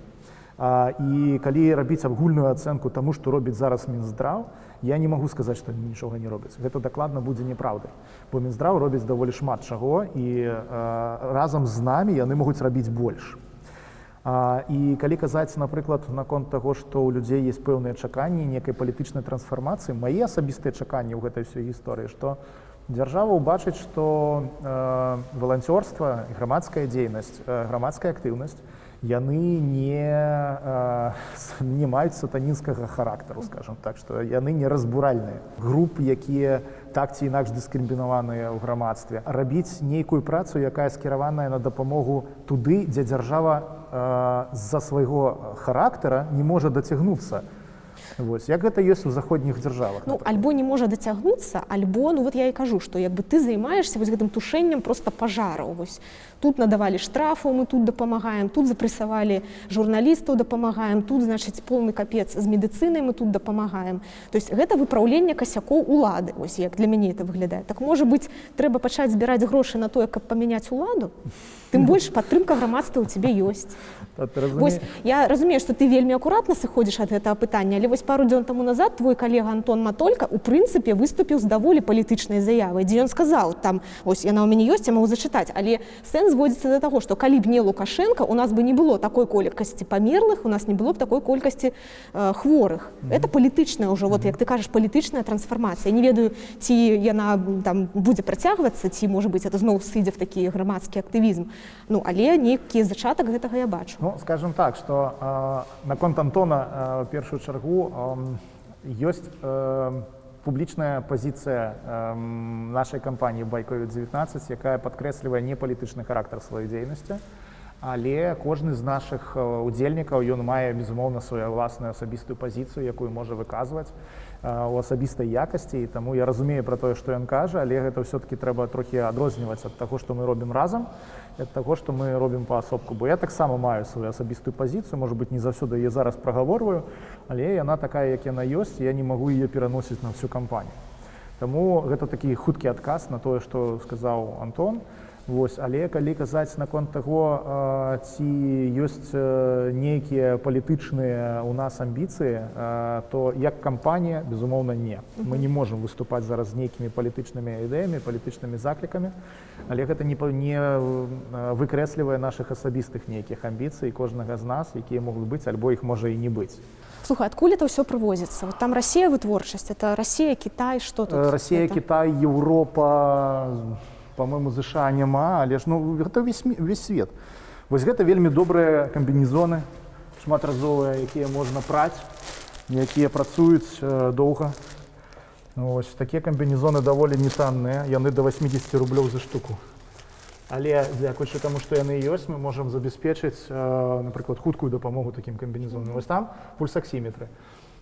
Speaker 1: І калі рабіць агульную ацэнку таму, што робіць зараз Мінздраў, я не магу сказаць, што нічога не робяць. Гэта дакладна будзе неправдай, бо Мінздраў робіць даволі шмат чаго, і разам з намі яны могуць рабіць больш. І калі казаць, напрыклад, наконт таго, што ў людзей ёсць пэўныя чаканні некай палітычнай трансфармацыі, мае асабістыя чаканні ў гэтай ўсёй гісторыі, што дзяржава ўбачыць, што валанцёрства, грамадская дзейнасць, грамадская актыўнасць, яны не маюць сатанінскага характару, скажем так, што яны не разбуральныя. Групы, якія так ці інакш дыскрымінаваныя ў грамадстве, рабіць нейкую працу, якая скіраваная на дапамогу туды, дзе дзяржава з-за свайго характара не можа дацягнуцца. Вось. Як гэта ёсць у заходніх дзяржавах?
Speaker 2: Ну, альбо не можа дацягнуцца, альбо, ну вот я і кажу, што як бы ты займаешся вось гэтым тушэннем проста пажараў. Вось. Тут надавалі штрафаў, мы тут дапамагаем, тут запрэсавалі журналістаў, дапамагаем, тут, значыць, полны капец з медыцынай мы тут дапамагаем. То есть гэта выпраўленне касякоў улады, вось як для мяне это выглядае. Так, можа быць, трэба пачаць збіраць грошы на тое, каб памяняць уладу? Тым больш падтрымка грамадства ў цябе ёсць. Вось, я разумею, што ты вельмі акуратна сыходзіш ад гэтага пытання, але вось пару дзён таму назад твой калега Антон Матолька у прынцыпе выступіў з даволі палітычнай заявай, дзе ён сказаў, там, ось яна ў мяне ёсць, я магу зачытаць, але сэнс зводзіцца да таго, што калі б не Лукашенко, у нас бы не было такой колькасці памерлых, у нас не было б такой колькасці хворых. Это палітычная ўжо, вот як ты кажаш, палітычная трансфармацыя. Не ведаю, ці яна там будзе працягвацца, ці, можа быць, это зноў сыдзе в такі грамадскі актывізм. Ну, але нейкі зачатак гэтага я бачу.
Speaker 1: Ну, скажем так, што наконт Антона, в першую чаргу, ёсць публічная пазіцыя нашай кампаніі «Байковід-19», якая падкрэслівае не палітычны характар сваёй дзейнасці, але кожны з нашых удзельнікаў, ён мае, безумоўна, сваю ўласную асабістую пазіцыю, якую можа выказваць у асабістай якасці, і таму я разумею пра тое, што ён кажа, але гэта ўсё-такі трэба трохі адрозніваць ад таго, што мы робім разам, і ад таго, што мы робім паасобку. Бо я таксама маю сваю асабістую пазіцыю, можа быць, не заўсёды яе зараз прагаворваю, але яна такая, як яна ёсць, і я не магу яе пераносіць на всю кампанію. Таму гэта такі хуткі адказ на тое, што сказаў Антон. Вось, але калі казаць наконт таго, ці ёсць нейкія палітычныя ў нас амбіцыі, то як кампанія, безумоўна, не. Мы не можам выступаць зараз з нейкімі палітычнымі ідэямі, палітычнымі заклікамі, але гэта не выкрэслівае нашых асабістых нейкіх амбіцый кожнага з нас, якія могуць быць, альбо іх можа і не быць.
Speaker 2: Слухай, адкуль это ўсё прывозіцца? Вот там Расія вытворчасць, это Расія, Кітай, што тут?
Speaker 1: Расія, Кітай, Еўропа, по-моему, США няма, але ж, ну, гэта весь свет. Вось гэта вельмі добрыя камбінезоны, шматразовыя, якія можна праць, якія працуюць доўга. Вось, такія камбінезоны даволі нетанныя, яны да 80 рублёў за штуку. Але, дзякуючы таму, што яны ёсць, мы можам забяспечыць, напрыклад, хуткую дапамогу такім камбінезонам. Вось там пульсаксіметры.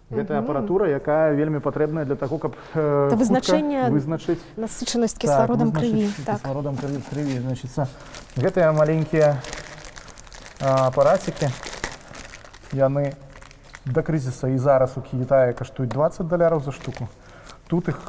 Speaker 1: Гэта апаратура, якая вельмі патрэбная для таго, каб хутка вызначыць
Speaker 2: насычанасць кіслародам крыві.
Speaker 1: Кіслародам крыві. Гэтыя маленькія апарацікі, яны да крызіса і зараз у Кітаі каштуюць $20 за штуку. Тут іх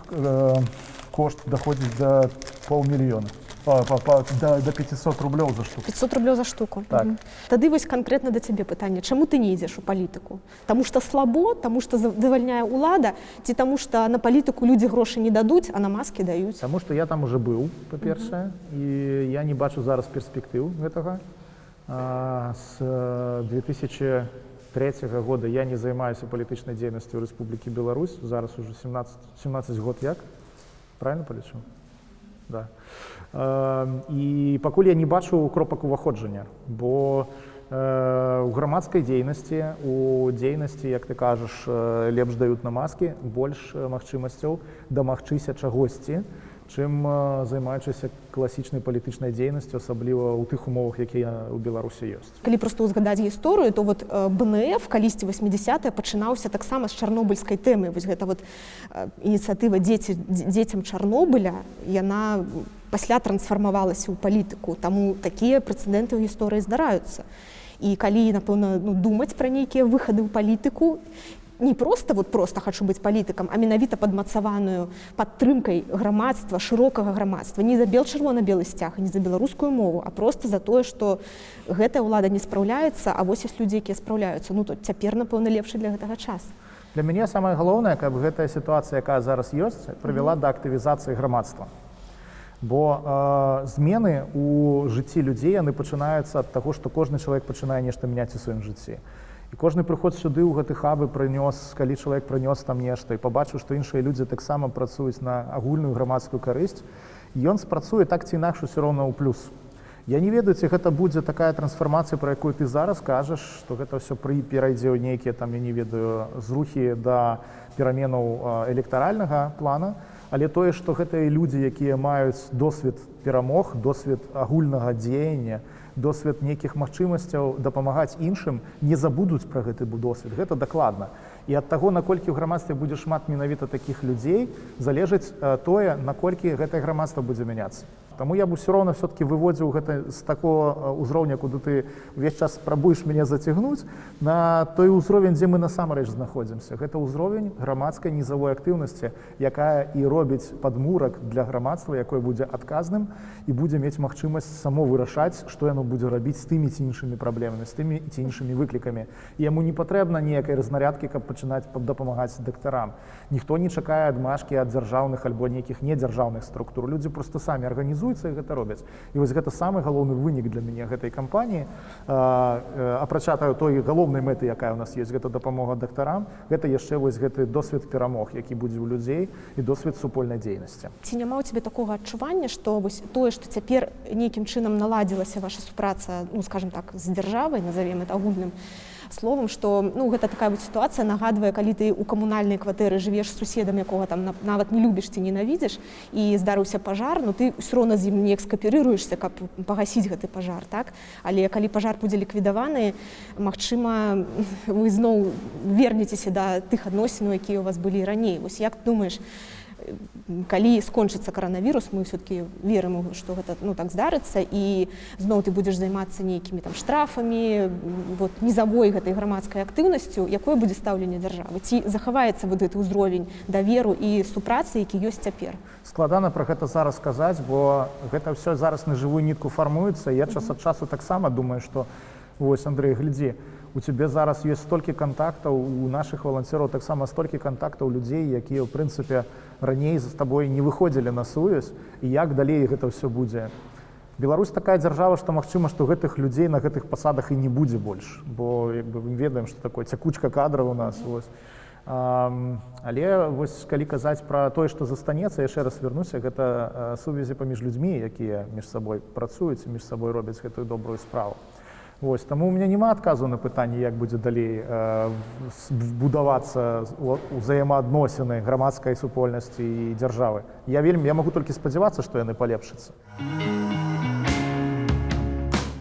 Speaker 1: кошт даходзіць да $500 000. До 500 рублёў за штуку.
Speaker 2: 500 рублёў за штуку.
Speaker 1: Так.
Speaker 2: Тады вось канкрэтна да цябе пытанне, чаму ты не ідзеш у палітыку? Таму што слабо, таму што задавальняе ўлада, ці таму што на палітыку людзі грошы не дадуць, а на маскі даюць?
Speaker 1: Таму што я там уже быў, па-першае, і я не бачу зараз перспектыў гэтага. З 2003 года я не займаюся палітычнай дзейнасцю ў Рэспублікі Беларусь, зараз уже 17 год як? Правильно палічу? Да. І пакуль я не бачу кропак уваходжання, бо у грамадскай дзейнасці, у дзейнасці, як ты кажаш, лепш даюць на маскі, больш магчымасцяў дамагчыся чагосьці, чым займаючыся класічнай палітычнай дзейнасцю, асабліва ў тых умовах, якія ў Беларусі ёсць.
Speaker 2: Калі проста ўзгадаць гісторыю, то вот БНФ калісьці 80-е пачынаўся таксама з чарнобыльскай тэмы. Вось гэта вот ініцыятыва дзецям Чарнобыля, яна пасля трансфармавалася ў палітыку, таму такія прэцэдэнты ў гісторыі здараюцца. І калі, напэўна, думаць пра нейкія выхады ў палітыку, не просто хочу быць палітыкам, а менавіта падмацаваную падтрымкай грамадства, шырокага грамадства, не за чырвона-белы сцяг, не за беларускую мову, а просто за тое, што гэтая ўлада не спраўляецца, а вось ёсць людзі, якія спраўляюцца. Ну, то цяпер, напэўна, лепш для гэтага час.
Speaker 1: Для мяне самае галоўнае, каб гэтая сітуацыя, якая зараз ёсць, прывяла да актывізацыі грамадства. Бо змены ў жыцці людзей яны пачынаюцца ад таго, што кожны чалавек пачынае нешта мяняць у сваім жыцці. І кожны прыход сюды ў гэты хабы прынёс, калі чалавек прынёс там нешта і пабачыў, што іншыя людзі таксама працуюць на агульную грамадскую карысць, ён спрацуе так ці інакш усё роўна ў плюс. Я не ведаю, ці гэта будзе такая трансфармацыя, пра якую ты зараз кажаш, што гэта ўсё перайдзе ў нейкія там, я не ведаю, зрухі да пераменаў электаральнага плана, але тое, што гэтыя людзі, якія маюць досвед перамог, досвед агульнага дзеяння, досвед нейкіх магчымасцяў дапамагаць іншым, не забудуць пра гэты досвед. Гэта дакладна. І ад таго, наколькі ў грамадстве будзе шмат менавіта такіх людзей, залежыць тое, наколькі гэтае грамадства будзе мяняцца. Таму я б усё роўна все-таки выводзіў гэта з такого ўзроўня, куды ты ўвесь час спрабуеш мяне зацягнуць, на той ўзровень, дзе мы насамрэч знаходзімся. Гэта ўзровень грамадскай нізавой актыўнасці, якая і робіць падмурак для грамадства, якое будзе адказным і будзе мець магчымасць само вырашаць, што яно будзе рабіць з тымі ці іншымі праблемамі, з тымі ці іншымі выклікамі. І яму не патрэбна ніякай разнарядкі, каб пачынаць дапамагаць дактарам. Ніхто не чакае адмашкі ад дзяржаўных альбо нейкіх недзяржаўных структур. Людзі проста самі арганізуюць і гэта робяць. І вось гэта самы галоўны вынік для мяне гэтай кампаніі. Апрача той галоўнай мэты, якая ў нас ёсць, гэта дапамога дактарам, гэта яшчэ вось гэты досвед перамог, які будзе ў людзей, і досвед супольнай дзейнасці.
Speaker 2: Ці няма ў цябе такога адчування, што вось тое, што цяпер нейкім чынам наладзілася ваша супраца, ну, скажем так, з дзяржавай, назовем это агульным словом, што гэта такая вот сітуацыя нагадвае, калі ты ў камунальнай кватэры жывеш з суседам, якога там нават не любіш ці ненавідзіш, і здарыўся пажар, ты ўсё роўна з ім неяк скааперыруешся, каб пагасіць гэты пажар, так? Але калі пажар будзе ліквідаваны, магчыма, вы зноў вернецеся да тых адносінаў, якія ў вас былі раней. Вось як думаеш, калі скончыцца каранавірус, мы все-таки верым, што гэта так здарыцца, і зноў ты будзеш займацца нейкімі там штрафамі, нізавой гэтай грамадскай актыўнасцю, якое будзе стаўленне дзяржавы? Ці захаваецца вот гэты ўзровень даверу і супрацы, які ёсць цяпер?
Speaker 1: Складана пра гэта зараз сказаць, бо гэта ўсё зараз на жывую нітку фармуецца. Я час ад часу таксама думаю, што вось, Андрэй, глядзі, у цябе зараз ёсць столькі кантактаў, у нашых валанцёраў таксама столькі кантактаў людзей, якія, ў прынцыпе, раней з табой не выходзілі на сувязь, і як далей гэта ўсё будзе. Беларусь такая дзяржава, што магчыма, што гэтых людзей на гэтых пасадах і не будзе больш, бо мы ведаем, што такое цякучка кадраў у нас. Але калі казаць пра тое, што застанецца, яшчэ раз вярнуся, гэта сувязі паміж людзьмі, якія між сабой працуюць і між сабой робяць гэтую добрую справу. Таму ў мяне няма адказу на пытанне, як будзе далей будавацца ўзаемаадносіны грамадскай супольнасці і дзяржавы. Я магу толькі спадзявацца, што яны палепшацца.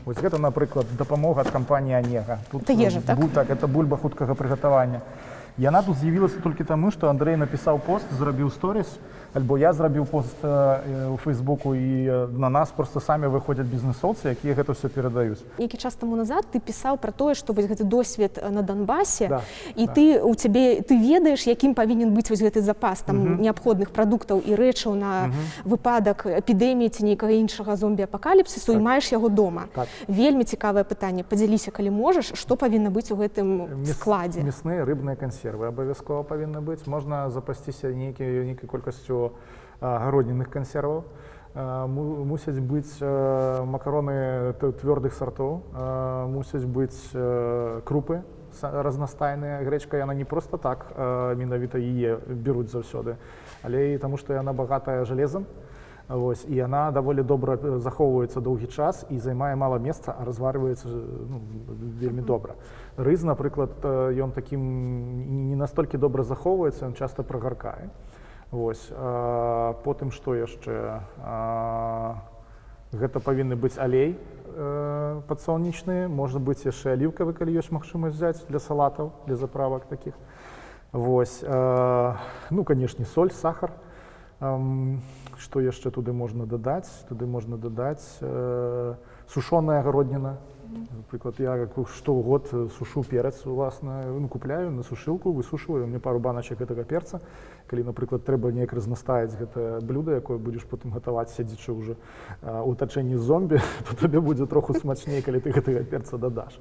Speaker 1: Вось гэта, напрыклад, дапамога ад кампаніі «Онега».
Speaker 2: Это ежа, так?
Speaker 1: Так, это бульба хуткага прыгатавання. Яна тут з'явілася толькі таму, што Андрэй напісаў пост, зрабіў сторіс, альбо я зрабіў пост у Фейсбуку, і на нас проста самі выходзяць бізнэсоўцы, якія гэта ўсё перадаюць.
Speaker 2: Нейкі час таму назад ты пісаў пра тое, што вось гэты досвед на Донбасе, і ты ведаеш, якім павінен быць вось гэты запас там неабходных прадуктаў і рэчаў на выпадак эпідэміі ці нейкага іншага зомбі-апакаліпсісу, і маеш яго дома. Вельмі цікавае пытанне. Падзяліся, калі можаш, што павінна быць у гэтым складзе?
Speaker 1: Мясныя, рыбныя кансервы абавязкова павінны быць. Можна запасціся нейкай колькасцю гароднінных кансерваў. Мусяць быць макароны твёрдых сартоў, мусяць быць крупы разнастайныя. Грэчка, яна не проста так менавіта яе беруць заўсёды, але і таму, што яна багатая жалезам. І яна даволі добра захоўваецца доўгі час і займае мала месца, а разварваецца вельмі добра. Рыз, напрыклад, ён такім не настолькі добра захоўваецца, ён часта прагаркае. Потым што яшчэ? Гэта павінны быць алей падсолнечны, можа быць яшчэ аліўкавы, калі ёсць магчымасць взяць для салатаў, для заправак такіх. Канешне, соль, сахар. Што яшчэ туды можна дадаць? Туды можна дадаць сушоная гародніна, Наприклад, я штогод сушу перец, власне, ну, купляю на сушилку, высушиваю, мне пару баночек гэтага перца. Калі, напрыклад, трэба неяк разнастаіць гэта блюдо, якое будзеш потым гатаваць, сядзячы ўжо у атачэнні зомбі, то табе будзе троху смачней, калі ты гэтага перца дадаш.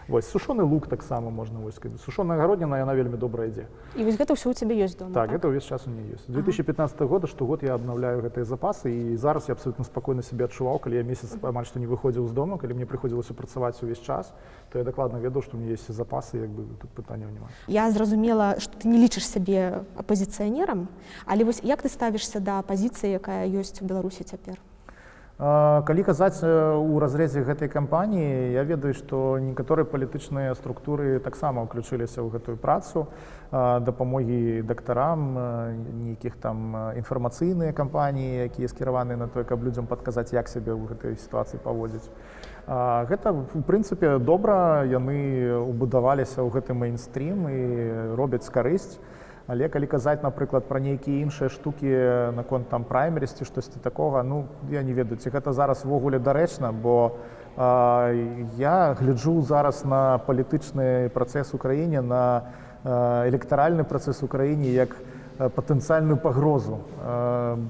Speaker 1: Вось, сушоны лук таксама можна, вось, сушоная гародніна, яна вельмі добра ідзе.
Speaker 2: І вось гэта ўсё ў цябе ёсць дома,
Speaker 1: Так, гэта ўвесь час у мяне ёсць. З 2015 года штогод я абнаўляю гэтыя запасы, і зараз я абсолютно спакойна сябе адчуваў, калі я месяц амаль што не выходзіў з дома, калі мне прыходзілася працаваць увесь час, то я дакладна ведаў, што у меня ёсць запасы, як бы тут пытанняў няма.
Speaker 2: Я зразумела, што ты не лічыш сябе апазіцыянерам, але вось як ты ставішся да апазіцыі, якая ёсць у Беларусі цяпер?
Speaker 1: Калі казаць у разрэзе гэтай кампаніі, я ведаю, што некаторыя палітычныя структуры таксама ўключыліся ў гэтую працу, дапамогі дактарам, нейкіх там інфармацыйныя кампаніі, якія скіраваны на тое, каб людзям падказаць, як сябе ў гэтай сітуацыі паводзіць. Гэта, у прынцыпе, добра, яны ўбудаваліся ў гэты мейнстрім і робяць карысць. Але калі казаць, напрыклад, пра нейкія іншыя штукі наконт там праймеріс ці штосьці такога, ну, я не ведаю, ці гэта зараз увогуле дарэчна, бо я гляджу зараз на палітычны працэс у краіне, на электаральны працэс у краіне як патэнцыяльную пагрозу,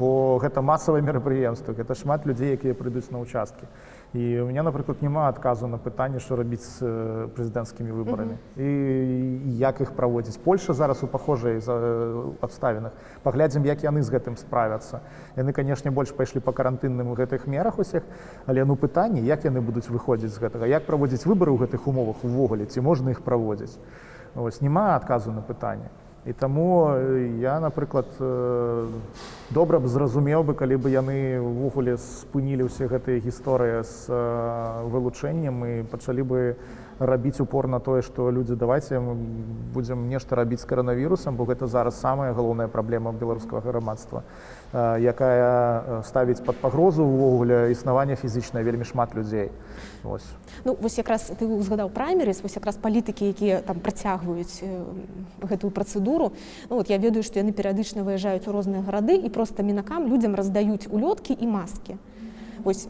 Speaker 1: бо гэта масавае мерапрыемства, гэта шмат людзей, якія прыйдуць на ўчасткі. І у меня, напрыклад, няма адказу на пытанне, што рабіць з прэзідэнцкімі выбарамі і як іх праводзіць. Польша зараз у пахожай абставінах. Паглядзім, як яны з гэтым справяцца. Яны, канешне, больш пайшлі па карантынным гэтых мерах усіх, але ну пытанне, як яны будуць выходзіць з гэтага, як праводзіць выбары ў гэтых умовах увогуле, ці можна іх праводзіць. Вось, няма адказу на пытанне. І таму я, напрыклад, добра б зразумеў бы, калі бы яны ўвогуле спынілі ўсе гэтыя гісторыі з вылучэннем і пачалі бы рабіць упор на тое, што людзі, давайце мы будзем нешта рабіць з каранавірусам, бо гэта зараз самая галоўная праблема беларускага грамадства, якая ставіць пад пагрозу ўвогуле існавання фізічнае вельмі шмат людзей. Вось.
Speaker 2: Ну, вось якраз ты узгадаў праймеріс, вось якраз палітыкі, якія там працягваюць гэтую працэдуру. Ну, вот я ведаю, што яны перыядычна выязджаюць у розныя гарады і проста мінакам людзям раздаюць улёткі і маскі. Вось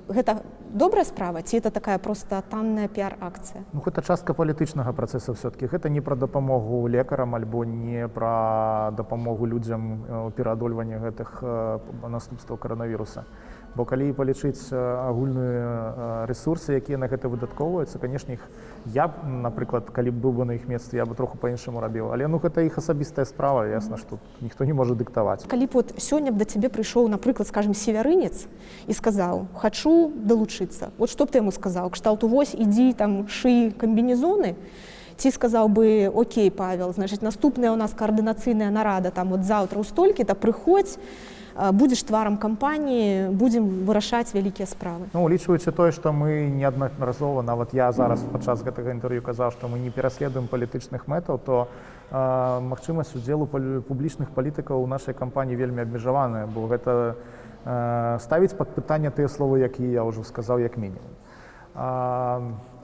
Speaker 2: гэта добрая справа, ці это такая проста танная піар-акцыя?
Speaker 1: Ну, гэта частка палітычнага працэса все-таки. Гэта не пра дапамогу лекарам альбо не пра дапамогу людзям у пераадольванні гэтых наступстваў каранавіруса. Бо калі палічыць агульныя рэсурсы, якія на гэта выдаткоўваюцца, канешне, я б, напрыклад, калі б быў бы на іх месцы, я бы троху па-іншаму рабіў. Але ну гэта іх асабістая справа, ясна, што ніхто не можа дыктаваць.
Speaker 2: Калі б вот сёння б да цябе прыйшоў, напрыклад, скажем, севярынец і сказаў: "Хачу далучыцца". Вот што б ты яму сказаў? Кшталту: "Вось, ідзі там шый камбінезоны"? Ці сказаў бы: "Окей, Павел, значыць, наступная у нас каардынацыйная нарада, там вот заўтра ў столькі-то прыходзь, будзеш тварам кампаніі, будзем вырашаць вялікія справы".
Speaker 1: Ну, улічваючы тое, што мы неаднаразова, нават я зараз падчас гэтага інтэрв'ю казаў, што мы не пераследуем палітычных мэтаў, то магчымасць удзелу публічных палітыкаў у нашай кампаніі вельмі абмежаваная, бо гэта ставіць пад пытанне тыя словы, якія я ўжо сказаў, як мінімум.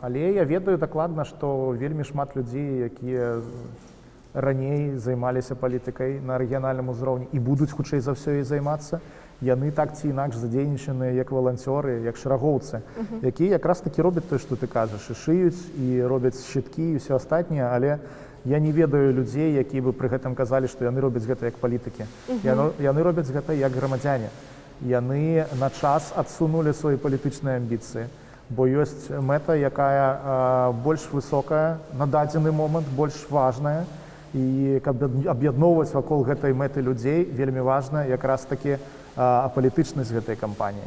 Speaker 1: Але я ведаю дакладна, што вельмі шмат людзей, якія раней займаліся палітыкай на рэгіянальным узроўні і будуць хутчэй за ўсё і займацца, яны так ці інакш задзейнічаныя як валанцёры, як шэрагоўцы, якія якраз такі робяць тое, што ты кажаш, і шыюць, і робяць шчыткі і ўсё астатняе, але я не ведаю людзей, якія бы пры гэтым казалі, што яны робяць гэта як палітыкі. Яны робяць гэта як грамадзяне. Яны на час адсунулі свае палітычныя амбіцыі, бо ёсць мэта, якая больш высокая на дадзены момант, больш важная, і каб аб'ядноўваць вакол гэтай мэты людзей, вельмі важна якраз такі апалітычнасць гэтай кампаніі.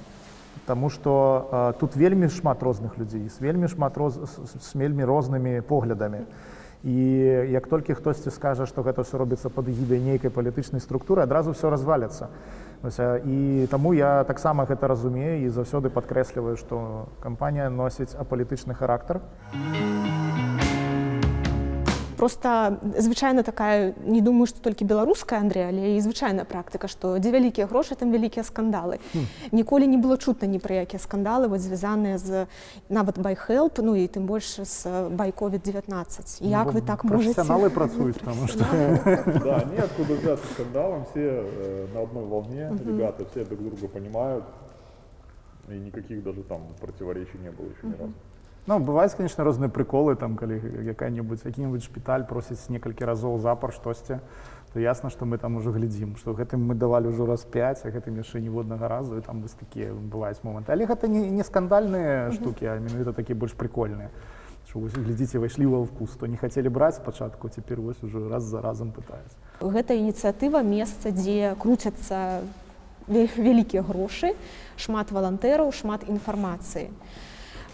Speaker 1: Таму што тут вельмі шмат розных людзей, з вельмі рознымі поглядамі. І як толькі хтосьці скажа, што гэта ўсё робіцца пад эгідай нейкай палітычнай структуры, адразу ўсё разваліцца. І таму я таксама гэта разумею і заўсёды падкрэсліваю, што кампанія носіць апалітычны характар.
Speaker 2: Просто звычайна такая, не думаю, што толькі беларуская, Андрэй, але і звычайная практыка, што дзе вялікія грошы, там вялікія скандалы. Ніколі не было чутна ні пра якія скандалы, звязаныя з нават BuyHelp, ну і тым больш з COVID-19. Як вы так можете?
Speaker 1: Професіоналы працуюць, таму што...
Speaker 4: Да, неоткуда взяться скандалом, все на одной волне, ребята, все друг друга понимают, и никаких даже там противоречий не было еще ни разу.
Speaker 1: Ну, бываюць, конечно, розныя прыколы, там, калі які-небудзь шпіталь просіць некалькі разоў запар штосьці, то ясна, што мы там уже глядзім, што гэтым мы давалі ўжо раз 5, а гэтым яшчэ ніводнага разу, і там вось такія бываюць моманты. Але гэта не скандальныя штукі, а менавіта такія больш прикольныя. Што вось глядзіце, пайшлі ва ўкус, то не хацелі браць спачатку, цяпер вось уже раз за разам пытаюць.
Speaker 2: Гэта ініцыятыва месца, дзе круцяцца вялікія грошы, шмат валантэраў, шмат інфармацыі.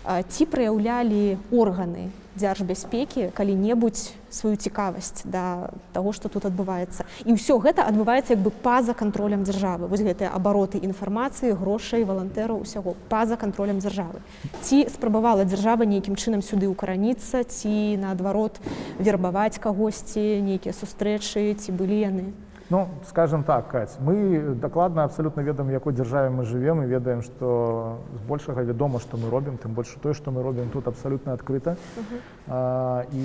Speaker 2: Ці праяўлялі органы дзяржбяспекі калі-небудзь сваю цікавасць да таго, што тут адбываецца. І ўсё гэта адбываецца як бы па-за кантролем дзяржавы. Вось гэтыя абароты інфармацыі, грошай, валантэраў, усяго па-за кантролем дзяржавы. Ці спрабавала дзяржава нейкім чынам сюды ўкараніцца, ці наадварот вербаваць кагосьці, нейкія сустрэчы, ці былі яны?
Speaker 1: Ну, скажем так, Кать, мы дакладна абсалютна ведаем, якой дзяржаве мы жывем, і ведаем, што збольшага вядома, што мы робім, тым больш тое, што мы робім тут абсалютна адкрыта. І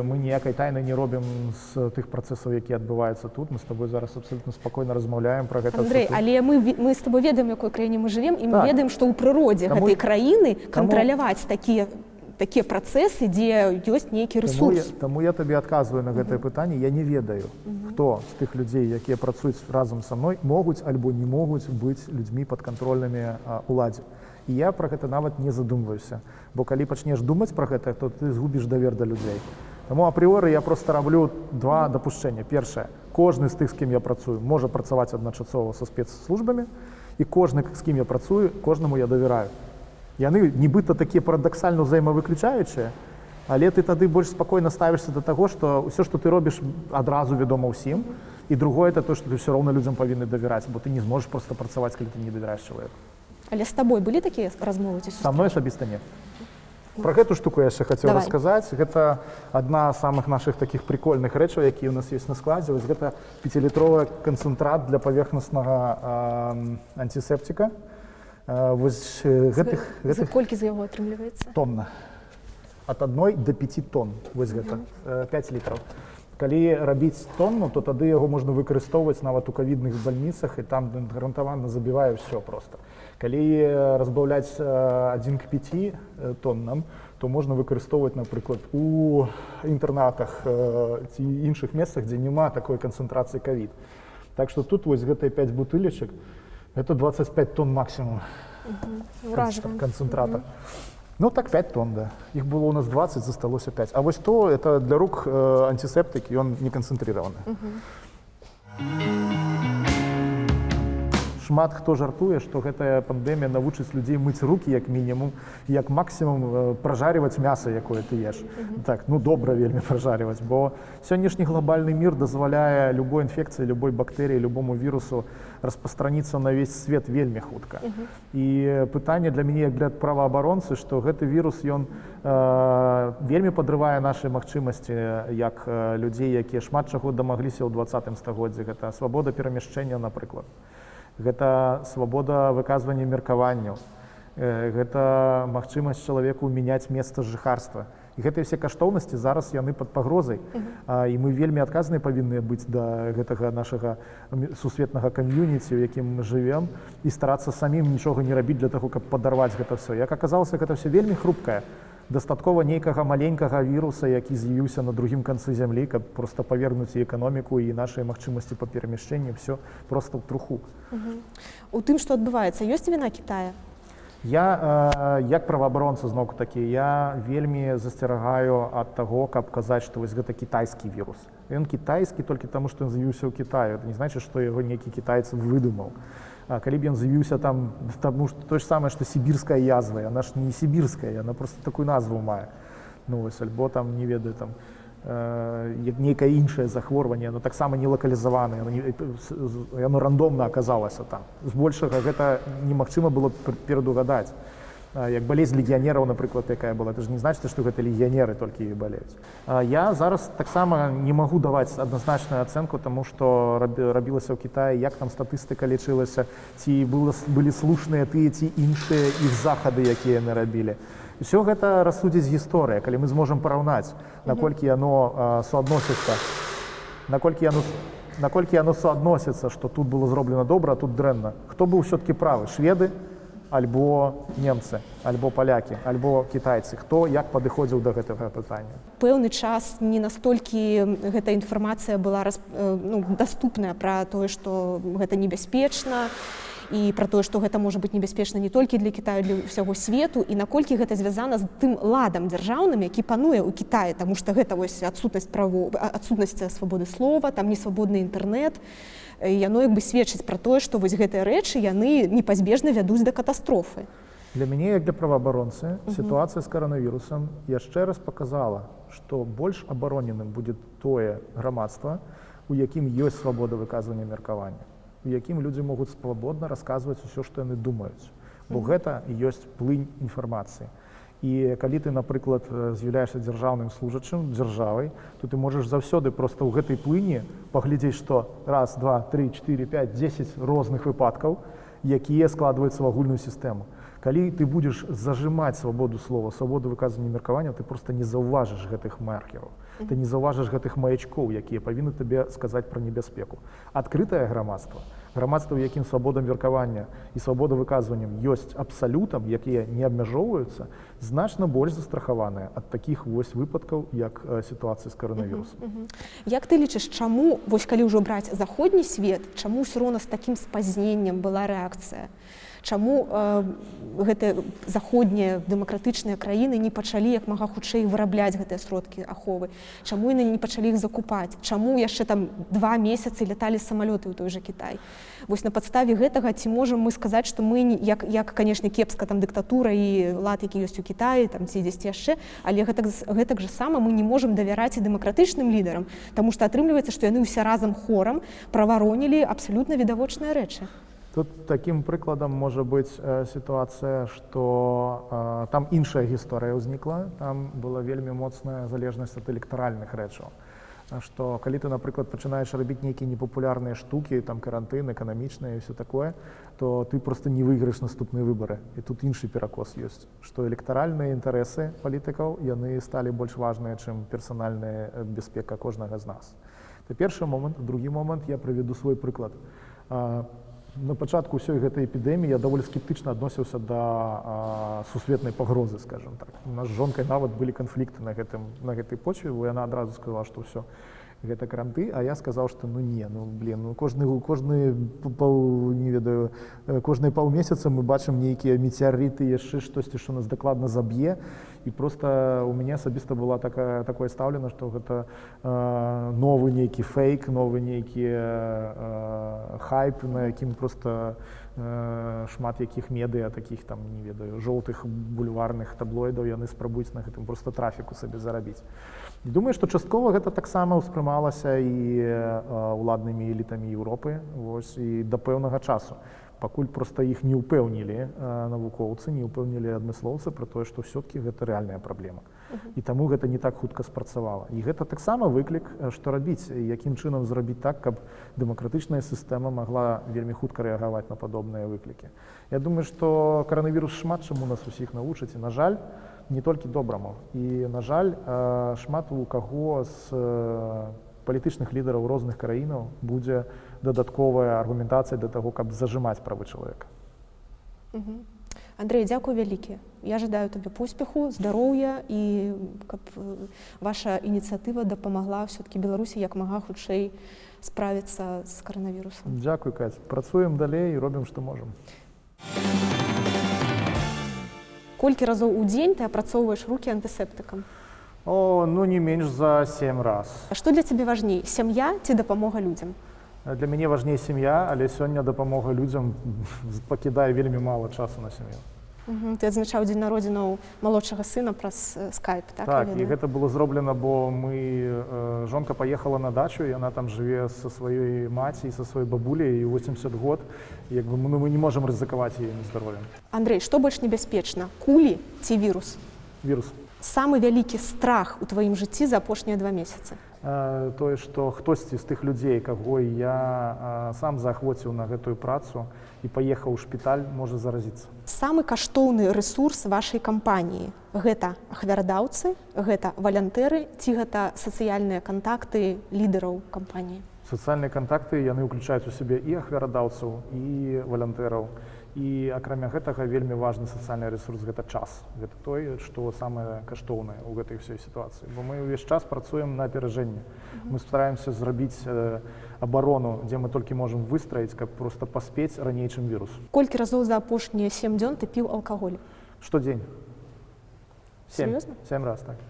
Speaker 1: мы ніякай тайны не робім з тых працэсаў, якія адбываюцца тут. Мы з табой зараз абсалютна спакойна размаўляем пра гэта.
Speaker 2: Андрэй, але мы з табой ведаем, якой краіне мы жывем, і мы ведаем, што ў прыродзе гэтай краіны кантраляваць такія працэсы, дзе ёсць нейкі рэсурс.
Speaker 1: Таму я табе адказваю на гэтае пытанне. Я не ведаю, хто з тых людзей, якія працуюць разам са мной, могуць альбо не могуць быць людзьмі падкантрольнымі уладзе. І я пра гэта нават не задумваюся. Бо калі пачнеш думаць пра гэта, то ты згубіш давер да людзей. Таму апрыоры я проста раблю два дапушчэння. Першае, кожны з тых, з кім я працую, можа працаваць адначасова са спецслужбамі, і кожны, з кім я працую, кожнаму я давяраю. Яны нібыта такія парадаксальна ўзаемавыключаючыя, але ты тады больш спакойна ставішся да таго, што ўсё, што ты робіш, адразу вядома ўсім. І другое, это то, што ты ўсё роўна людзям павінны давяраць, бо ты не зможаш проста працаваць, калі ты не давяраеш чалавеку.
Speaker 2: Але з табой былі такія размовы ці сустрэчы?
Speaker 1: Са мной асабіста не. Пра гэту штуку я яшчэ хацеў расказаць. Гэта адна з самых нашых такіх прикольных рэчаў, якія ў нас ёсць на складзе. Вось гэта 5-літровы канцэнтрат для паверхнаснага антисептика. Вось
Speaker 2: за колькі за яго атрымліваецца?
Speaker 1: Тонна. Ад 1 до 5 тонн. Вось гэта 5 літраў. Калі рабіць тонну, то тады яго можна выкарыстоўваць нават у ковідных бальніцах, і там гарантавана забівае ўсё проста. Калі разбаўляць 1 к 5 тоннам, то можна выкарыстоўваць, напрыклад, у інтэрнатах ці іншых месцах, дзе няма такой канцэнтрацыі ковід. Так што тут вось гэтыя 5 бутылечак, это 25 тонн максимум концентрата. Ну так 5 тонн, да. Их было у нас 20, засталося 5. А вось то, это для рук антисептик, и он не концентрированы. Шмат хто жартуе, што гэтая пандэмія навучыць людзей мыць рукі як мінімум, як максімум пражаріваць мяса, якое ты еш. Так, ну добра вельмі пражаріваць, бо сённяшні глобальны мір дазваляе любой інфекцыі, любой бактэрыі, любому вірусу распастраніцца на весь свет вельмі хутка. І пытанне для мяне як для праваабаронцы, што гэты вірус, ён вельмі падрывае нашы магчымасці як людзей, якія шмат чаго дамагліся ў 20 стагоддзі. Гэта свабода перамяшчэння, напрыклад. Гэта свабода выказвання меркаванняў, гэта магчымасць чалавеку мяняць месца жыхарства. І гэтыя ўсе каштоўнасці зараз яны пад пагрозай. І мы вельмі адказныя павінны быць да гэтага нашага сусветнага кам'юніці, у якім мы жывем, і старацца самім нічога не рабіць для таго, каб падарваць гэта ўсё. Як аказалася, гэта ўсё вельмі хрупкае. Дастаткова нейкага маленькага віруса, які з'явіўся на другім канцы зямлі, каб проста павернуць і эканоміку, і нашыя магчымасці па перамяшчэнні, ўсё проста ў труху.
Speaker 2: У тым, што адбываецца, ёсць віна Кітая?
Speaker 1: Я, як праваабаронца, зноўку такі, я вельмі засцерагаю ад таго, каб казаць, што вось гэта кітайскі вірус. Ён кітайскі толькі таму, што ён з'явіўся ў Кітаі. Гэта не значыць, што яго нейкі кітаец выдумаў. Калі б ён з'явіўся там, таму што тое ж самае, што сібірская язва, яна ж не сібірская, яна проста такую назву мае. Ну вось, альбо там, не ведаю, там, нейкае іншае захворванне, яно таксама не лакалізаванае, яно рандомна аказалася там. Збольшага гэта немагчыма было перадугадаць. Як балезнь легіянераў, напрыклад, якая была. Это ж не значыць, што гэта легіянеры толькі і балеюць. Я зараз таксама не магу даваць адназначную ацэнку, таму што рабілася ў Кітаі, як там статыстыка лічылася, ці былі слушныя тыя ці іншыя іх захады, якія яны рабілі. Усё гэта рассудзіць гісторыя, калі мы зможам параўнаць, наколькі яно суадносіцца, наколькі яно суадносіцца, што тут было зроблена добра, а тут дрэнна. Хто быў усё-такі правы? Шведы альбо немцы, альбо палякі, альбо кітайцы, хто як падыходзіў да гэтага пытання.
Speaker 2: Пэўны час не настолькі гэта інфармацыя была даступная пра тое, што гэта небяспечна, і пра тое, што гэта можа быць небяспечна не толькі для Кітаю, для ўсяго свету, і наколькі гэта звязана з тым ладам дзяржаўным, які пануе ў Кітаі, таму што гэта адсутнасць свабоды слова, там несвабодны інтэрнэт, яно як бы сведчыць пра тое, што вось гэтыя рэчы яны непазбежна вядуць да катастрофы.
Speaker 1: Для мяне, як для праваабаронцы, сітуацыя з каранавірусам яшчэ раз паказала, што больш абароненым будзе тое грамадства, у якім ёсць свабода выказвання меркавання, у якім людзі могуць свабодна расказваць усё, што яны думаюць. Бо гэта ёсць плынь інфармацыі. І калі ты, напрыклад, з'яўляешся дзяржаўным служачым, дзяржавай, то ты можаш заўсёды проста ў гэтай плыні паглядзець, што раз, два, 3, 4, 5, 10 розных выпадкаў, якія складваюцца ў агульную сістэму. Калі ты будзеш зажимаць свабоду слова, свабоду выказвання меркавання, ты проста не заўважыш гэтых маркераў. Ты не заўважыш гэтых маячкоў, якія павінны табе сказаць пра небяспеку. Адкрытае грамадства, грамадства, у якім свабода меркавання і свабода выказваннем ёсць абсалютам, якія не абмяжоўваюцца, значна больш застрахаваныя ад такіх вось выпадкаў, як сітуацыя з каранавірусам.
Speaker 2: Як ты лічыш, чаму, вось калі ўжо браць заходні свет, чаму ўсё роўна з такім спазненнем была рэакцыя? Чаму гэтыя заходнія дэмакратычныя краіны не пачалі як мага хутчэй вырабляць гэтыя сродкі аховы? Чаму яны не пачалі іх закупаць? Чаму яшчэ там 2 месяцы ляталі самалёты ў той жа Кітай? Вось на падставе гэтага ці можам мы сказаць, што мы, як канешне, кепска там дыктатура і лад, які ёсць у Кітаі, там ці дзесьці яшчэ, але гэтак жа сама мы не можам давяраць і дэмакратычным лідарам, таму што атрымліваецца, што яны ўсе разам хорам праваронілі абсалютна відавочныя рэчы.
Speaker 1: Тут такім прыкладам можа быць сітуацыя, што там іншая гісторыя ўзнікла, там была вельмі моцная залежнасць ад электаральных рэчаў. Што калі ты, напрыклад, пачынаеш рабіць нейкія непапулярныя штукі, там карантын, эканамічныя і ўсё такое, то ты проста не выйграеш наступныя выбары. І тут іншы перакос ёсць, што электаральныя інтарэсы палітыкаў, яны сталі больш важныя, чым персанальная бяспека кожнага з нас. Це першы момант. Другі момант, я прыведу свой прыклад. На пачатку ўсёй гэтай эпідэміі я даволі скептычна адносіўся да сусветнай пагрозы, скажем так. У нас з жонкай нават былі канфлікты на гэтай почве, бо яна адразу сказала, што ўсё, гэта кранты, а я сказаў, што кожныя паўмесяца мы бачым нейкія метеарыты, яшчэ штосьці, што нас дакладна заб'е. І проста у мяне асабіста была такое стаўлена, што гэта новы нейкі фейк, новы нейкі хайп, на якім проста шмат якіх медыа, такіх там, не ведаю, жоўтых бульварных таблоідаў, яны спрабуюць на гэтым проста трафіку сабе зарабіць. І думаю, што часткова гэта таксама ўспрымалася і ўладнымі элітамі Еўропы, і да пэўнага часу. Пакуль проста іх не ўпэўнілі навукоўцы, не ўпэўнілі адмыслоўцы пра тое, што ўсё-ткі гэта рэальная праблема. І таму гэта не так хутка спрацавала. І гэта таксама выклік, што рабіць, якім чынам зрабіць так, каб дэмакратычная сістэма магла вельмі хутка рэагаваць на падобныя выклікі. Я думаю, што каранавірус шмат чаму нас усіх навучыць, і, на жаль, не толькі добраму. І, на жаль, шмат у каго з палітычных лідараў розных краінаў будзе дадатковая аргументацыя для таго, каб зажимаць правы чалавека.
Speaker 2: Андрэй, дзякуй вялікі. Я жадаю табе поспеху, здароўя і каб ваша ініцыятыва дапамагла ўсё-такі Беларусі як мага хутчэй справіцца з каранавірусам.
Speaker 1: Дзякуй, Каць. Працуем далей і робім, што можам.
Speaker 2: Колькі разоў у дзень ты апрацоўваеш рукі антысептыкам?
Speaker 1: Не менш за 7 раз.
Speaker 2: А што для цябе важней, сям'я ці дапамога людзям?
Speaker 1: Для мяне важней сям'я, але сёння дапамога людзям пакідае вельмі мала часу на сям'ю.
Speaker 2: Ты адзначаў дзень народзінаў малодшага сына праз скайп, так?
Speaker 1: Так, і гэта было зроблена, бо жонка паехала на дачу, яна там жыве са сваёй маці і са сваёй бабуляй, і 80 год, мы не можам рызыкаваць яе здароўем.
Speaker 2: Андрэй, што больш небяспечна, кулі ці вірус?
Speaker 1: Вірус.
Speaker 2: Самы вялікі страх у тваім жыцці за апошнія 2 месяцы?
Speaker 1: Тое, што хтосьці з тых людзей, каго я сам заахвоціў на гэтую працу і паехаў у шпіталь, можа заразіцца.
Speaker 2: Самы каштоўны рэсурс вашай кампаніі – гэта ахвярадаўцы, гэта валянтэры ці гэта сацыяльныя кантакты лідараў кампаніі?
Speaker 1: Сацыяльныя кантакты, яны ўключаюць у сябе і ахвярадаўцаў, і валянтэраў, І акрамя гэтага вельмі важны сацыяльны рэсурс гэта час. Гэта той, што самае каштоўнае ў гэтай ўсёй сітуацыі. Бо мы ўвесь час працуем на аперажэнне. Мы стараемся зрабіць абарону, дзе мы толькі можам выстраіць, каб проста паспець раней, чым вірус.
Speaker 2: Колькі разоў за апошнія 7 дзён ты піў алкаголь?
Speaker 1: Штодзень.
Speaker 2: Серьёзна?
Speaker 1: 7 раз, так.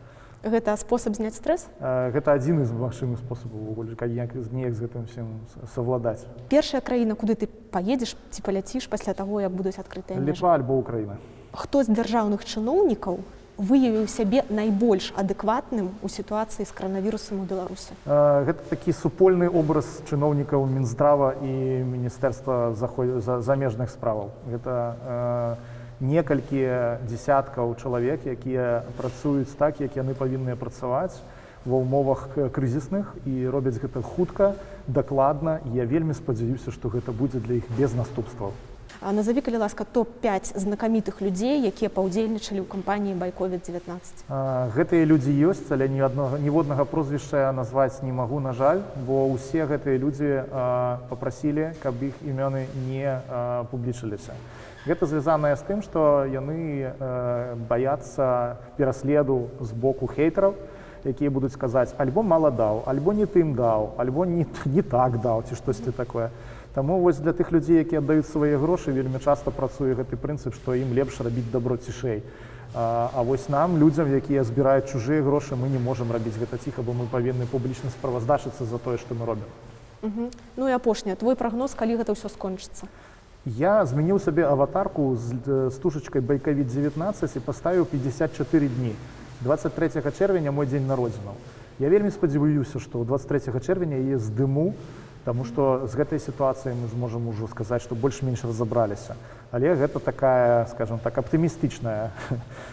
Speaker 2: Гэта спосаб зняць стрэс?
Speaker 1: Гэта адзін з магчымых спосабаў увогуле, калі неяк з гэтым всім савладаць.
Speaker 2: Першая краіна, куды ты паедзеш ці паляціш пасля таго, як будуць адкрытыя межы?
Speaker 1: Літва альбо Украіна.
Speaker 2: Хто з дзяржаўных чыноўнікаў выявіў сябе найбольш адэкватным у сітуацыі з каранавірусам у Беларусі?
Speaker 1: Гэта такі супольны образ чыноўнікаў Мінздрава і Міністэрства замежных справаў. Гэта некалькі дзесяткаў чалавек, якія працуюць так, як яны павінны працаваць ва ўмовах крызісных і робяць гэта хутка, дакладна. Я вельмі спадзяюся, што гэта будзе для іх без наступстваў.
Speaker 2: Назаві, калі ласка, топ-5 знакамітых людзей, якія паўдзельнічалі ў кампаніі «Байковід-19».
Speaker 1: Гэтыя людзі ёсць, але ніводнага прозвішча назваць не магу, на жаль, бо ўсе гэтыя людзі папрасілі, каб іх імёны не публічыліся. Гэта звязанае з тым, што яны баяцца пераследу з боку хейтараў, якія будуць сказаць, альбо мала даў, альбо не тым даў, альбо не так даў, ці штосьці такое. Таму вось для тых людзей, якія аддаюць свае грошы, вельмі часта працуе гэты прынцып, што ім лепш рабіць дабро цішэй. А вось нам, людзям, якія збіраюць чужыя грошы, мы не можам рабіць гэта ціха, бо мы павінны публічна справаздачыцца за тое, што мы робім.
Speaker 2: Ну і апошняе, твой прагноз, калі гэта ўсё скончыцца?
Speaker 1: Я змяніў сабе аватарку з стужачкай «Байковід-19» і паставіў 54 дні. 23 чэрвеня мой дзень народзінаў. Я вельмі спадзяюся, што 23 чэрвеня яе здыму, таму што з гэтай сітуацыяй мы зможам ужо сказаць, што больш-менш разабраліся. Але гэта такая, скажам так, аптымістычная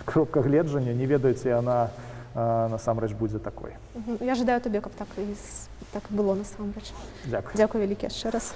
Speaker 1: кропка гледжання. Не ведаеце, яна насамрэч будзе такой.
Speaker 2: Я жадаю табе, каб так было насамрэч.
Speaker 1: Дзякуй.
Speaker 2: Дзякуй вялікі яшчэ раз.